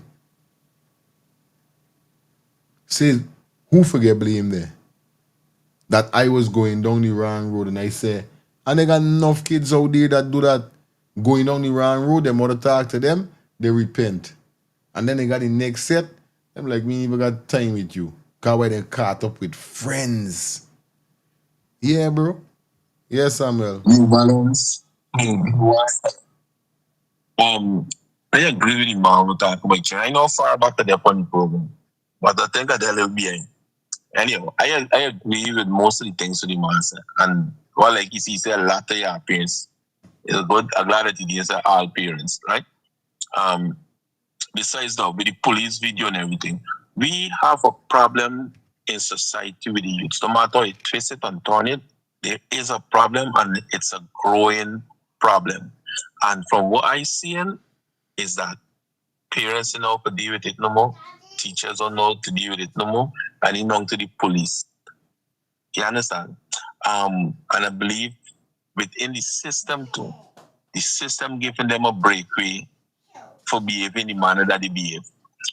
Say, who forget blame there? That I was going down the wrong road and I say, and they got enough kids out there that do that, going down the wrong road, their mother talk to them, they repent. And then they got the next set, I'm like, we ain't even got time with you. Cause why they caught up with friends. Yeah, bro. Yeah, Samuel. New Balance. I agree with you, man. We talk about you. I know far back to the upon the program, but I think that they'll be behind. Anyhow, I agree with most of the things to the man said. And well, like you see, say a lot of your appearance. But I'm glad that it is all parents, right? Besides now, with the police video and everything, we have a problem in society with the youth. No matter how you twist it and turn it, there is a problem and it's a growing problem. And from what I see is that parents don't know how to deal with it no more, teachers don't know how to deal with it no more, and even down to the police. You understand? And I believe within the system too, the system giving them a breakaway for behaving in the manner that they behave.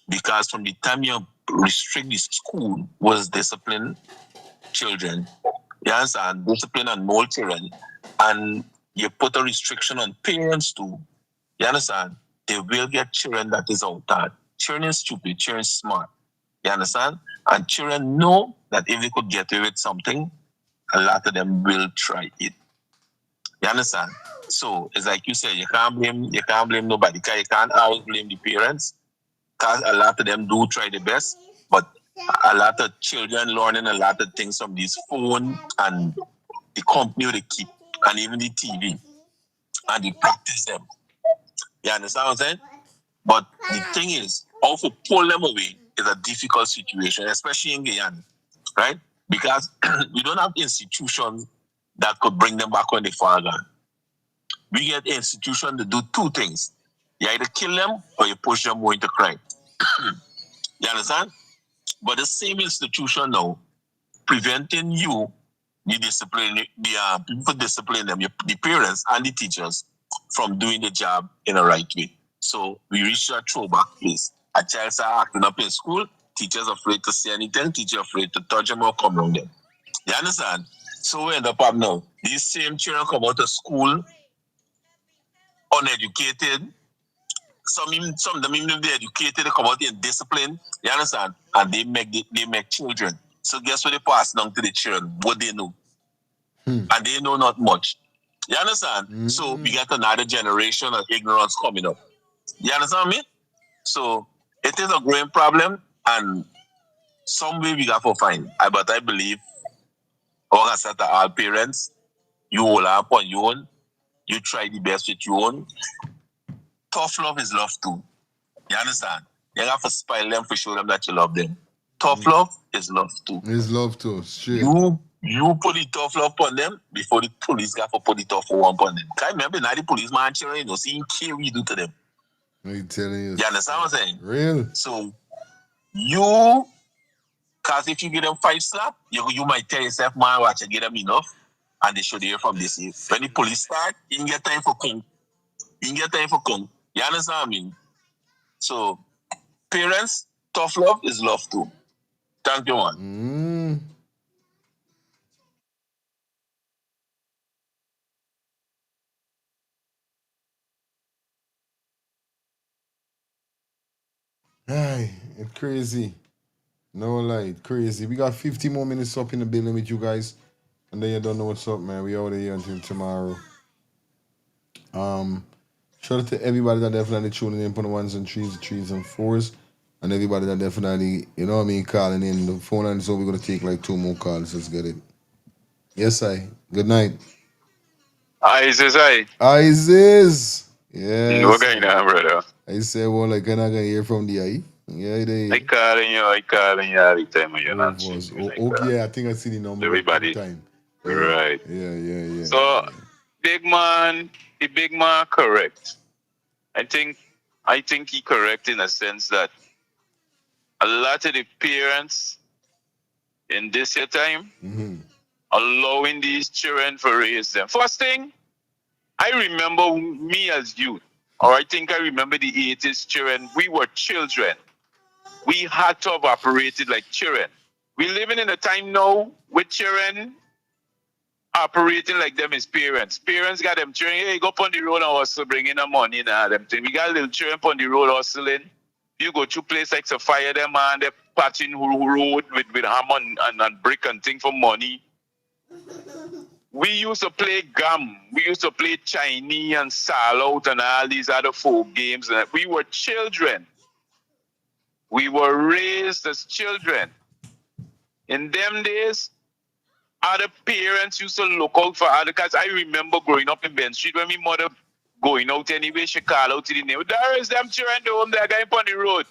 Because from the time you restrict the school was discipline children, you understand, discipline and mold children, and you put a restriction on parents too, you understand, they will get children that is out there. Children is stupid, children is smart, you understand? And children know that if they could get away with something, a lot of them will try it. You understand? So it's like you said, you can't blame nobody. You can't always blame the parents. Because a lot of them do try the best, but a lot of children learning a lot of things from this phone and the company they keep, and even the TV, and they practice them. You understand what I'm saying? But the thing is, also pull them away is a difficult situation, especially in Guyana, right? Because we don't have institutions that could bring them back when they fall down. We get institutions to do two things. You either kill them or you push them more into crime. You understand? But the same institution now preventing you, the discipline, the people discipline them, the parents and the teachers from doing the job in a right way. So we reach a throwback place. A child start acting up in school, teachers afraid to say anything, teachers afraid to touch them or come around them. You understand? So we end up now. These same children come out of school uneducated. Some of them even if they're educated, they come out in discipline. You understand? And they make children. So guess what they pass down to the children? What they know. And they know not much. You understand? So we got another generation of ignorance coming up. You understand me? So it is a growing problem, and some way we got to find. But I believe, all I said to all parents, you hold up on your own. You try the best with your own. Tough love is love too. You understand? You have to spoil them for show them that you love them. Tough love is love too. It's love too. Shit. You put the tough love on them before the police got to put the tough one on them. I remember now the policeman children, you know, seeing care we do to them. I'm telling you. You understand what I'm saying? Real. So because if you give them 5 slap, you might tell yourself, man, watch, I get them enough, and they should hear from this. When the police start, you can get time for kung. You understand what I mean? So parents, tough love is love too. Thank you, man. Aye, it's crazy. No lie, crazy. We got 50 more minutes up in the building with you guys. And then you don't know what's up, man. We out of here until tomorrow. Shout out to everybody that definitely tuning in for the ones and threes and fours. And everybody that definitely, you know what I mean, calling in the phone line. So we're gonna take like 2 more calls. Let's get it. Yes, I. Good night. Isis, Isis. Yes. what going on, brother? I say, well, like, can I gonna hear from the I? Yeah, they. I calling you every time you're not answering me like Okay, that. I think I see the number Everybody. time. Right. Yeah. So, the big man correct. I think he correct in a sense that a lot of the parents in this year time allowing these children to raise them. First thing, I remember me as youth, or I think I remember the 80s children. We were children. We had to have operated like children. We living in a time now with children operating like them as parents. Parents got them children, hey, go up on the road and hustle, bring in the money and them thing. We got little children on the road hustling. You go to place like to fire them and they're patching road with hammer and brick and thing for money. We used to play gum. We used to play Chinese and sal out and all these other folk games. And we were children. We were raised as children. In them days, other parents used to look out for other cats. I remember growing up in Ben Street when my mother going out anyway, she call out to the neighbor, Doris, them children the home, they're going on the road.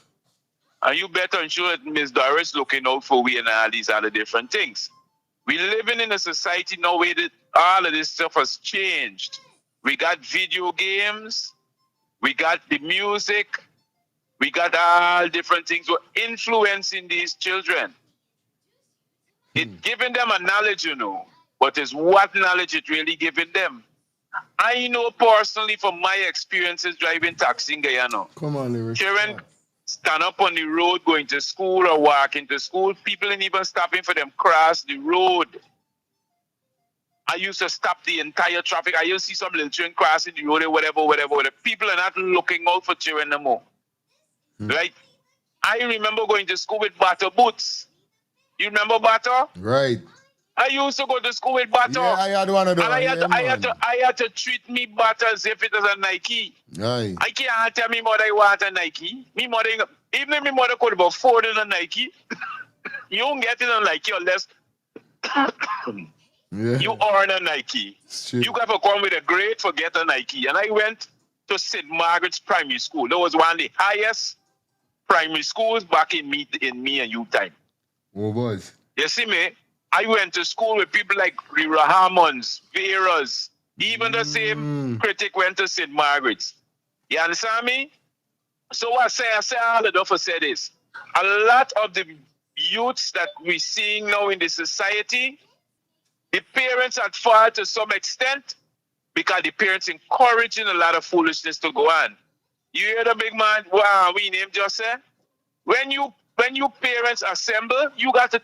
And you better ensure that Miss Doris looking out for we and all these other different things. We living in a society now where all of this stuff has changed. We got video games, we got the music, we got all different things we're influencing these children. It giving them a knowledge, you know, but it's what knowledge it really giving them. I know personally from my experiences driving taxi in Guyana. Come on, lyrics. Children stand up on the road going to school or walking to school. People ain't even stopping for them cross the road. I used to stop the entire traffic. I used to see some little children crossing the road or whatever. People are not looking out for children no more. Right? I remember going to school with butter boots. You remember butter? Right. I used to go to school with butter. Yeah, I had one of those. And I had to treat me butter as if it was a Nike. Right. I can't tell me mother I want a Nike. Me mother, even if my mother could have afforded a Nike, you don't get it on Nike unless you earn a Nike. You got to come with a grade for get a Nike. And I went to St. Margaret's Primary School. That was one of the highest primary schools back in me and you time. Oh, boys. You see me? I went to school with people like Rihanna, Vera's, even the same critic went to St. Margaret's. You understand me? So I say all the stuff I say this. A lot of the youths that we're seeing now in the society, the parents at fault to some extent because the parents encouraging a lot of foolishness to go on. You hear the big man, wow, we name just say? When you parents assemble, you got to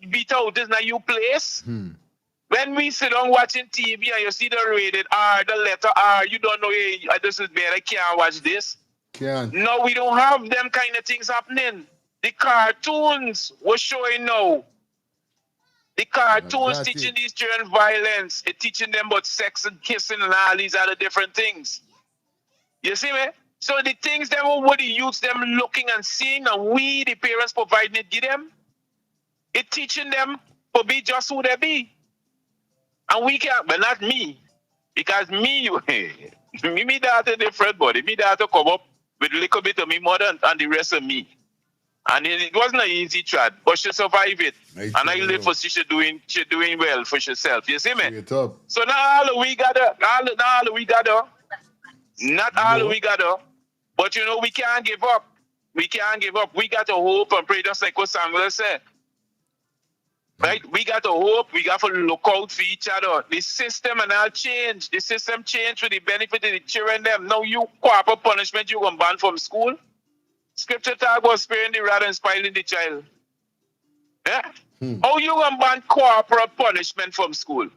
beat out this not your place. When we sit down watching TV and you see the rated R, the letter R, you don't know, hey, this is bad, I can't watch this. No, we don't have them kind of things happening. The cartoons we're showing now. The cartoons teaching these children violence, it teaching them about sex and kissing and all these other different things. You see me? So the things that what the youths them looking and seeing and we, the parents, providing it, give them, it teaching them to be just who they be. And we can't, but not me. Because me daughter different body. Me daughter come up with a little bit of me mother and the rest of me. And it wasn't an easy trad, but she survived it. And I live for she doing well for herself. You see me? So now all we got not all we got her. But you know, we can't give up. We can't give up. We got to hope and pray, just like what Samuel said. Right? We got to hope. We got to look out for each other. The system and all change. The system change for the benefit of the children. Them. Now you corporal punishment, you going ban from school. Scripture talk about sparing the rod and spoiling the child. Yeah? How you going ban corporal punishment from school?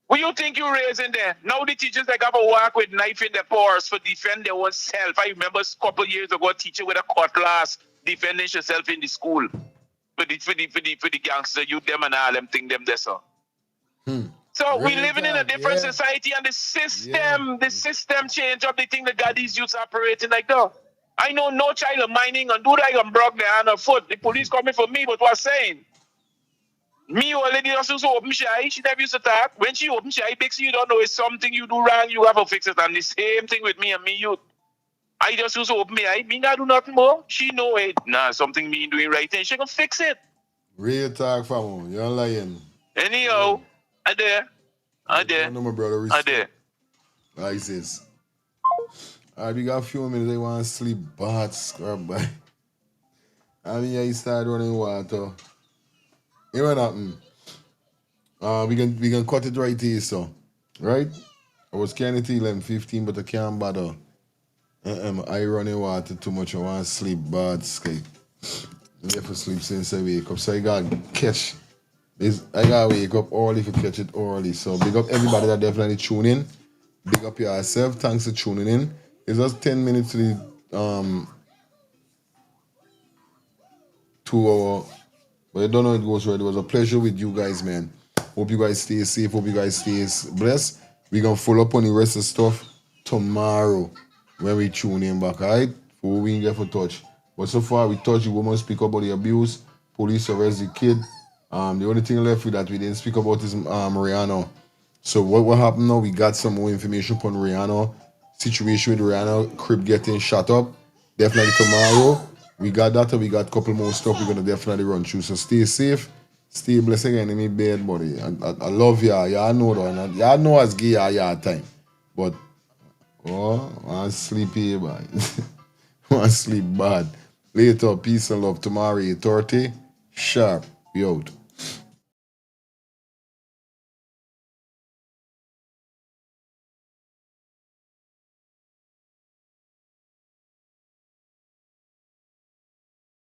What you think you raising there? Now the teachers like have a walk with knife in their paws for defend their own self. I remember a couple of years ago, a teacher with a cutlass defending herself in the school. For the gangster youth them and all them thing them there, so. So we living in a different society and the system change up the thing that got these youths operating like that. I know no child of mining and do that and broke their hand or foot. The police coming for me, but what's saying? Me or lady also open she eye, she never used to talk. When she open she eye, big you don't know it's something you do wrong, you have to fix it. And the same thing with me and me youth. I just used to open my eye, me not do nothing more. She know it. Nah, something me doing right and she can fix it. Real talk, fam. You're lying. Anyhow, I there. No, my brother. I there. ISIS. Alright, we got a few minutes. I want to sleep bad, scrub by. I mean, I start running water. You know what happened? We can cut it right here, so. Right? I was carrying till 11:15, but I can't bother. I running water too much. I want to sleep bad, sky. I have to sleep since I wake up. So I got to catch. I got to wake up early to catch it early. So big up everybody that definitely tune in. Big up yourself. Thanks for tuning in. It's just 10 minutes to the 2 hour. But I don't know how it goes right. It was a pleasure with you guys, man. Hope you guys stay safe. Hope you guys stay blessed. We're going to follow up on the rest of the stuff tomorrow when we tune in back, alright? For we can get for touch. But so far, we touched the woman speak about the abuse. Police arrest the kid. The only thing left with that we didn't speak about is Rihanna. So what happened now? We got some more information on Rihanna situation with Rihanna crib getting shut up. Definitely tomorrow. We got that, and we got a couple more stuff we're gonna definitely run through. So stay safe, stay blessed again in my bed, buddy. I love y'all. Y'all know that. And y'all know as gay y'all time. But I'm sleepy, boy. I'm sleep bad. Later, peace and love. Tomorrow 8:30. Sharp. We out.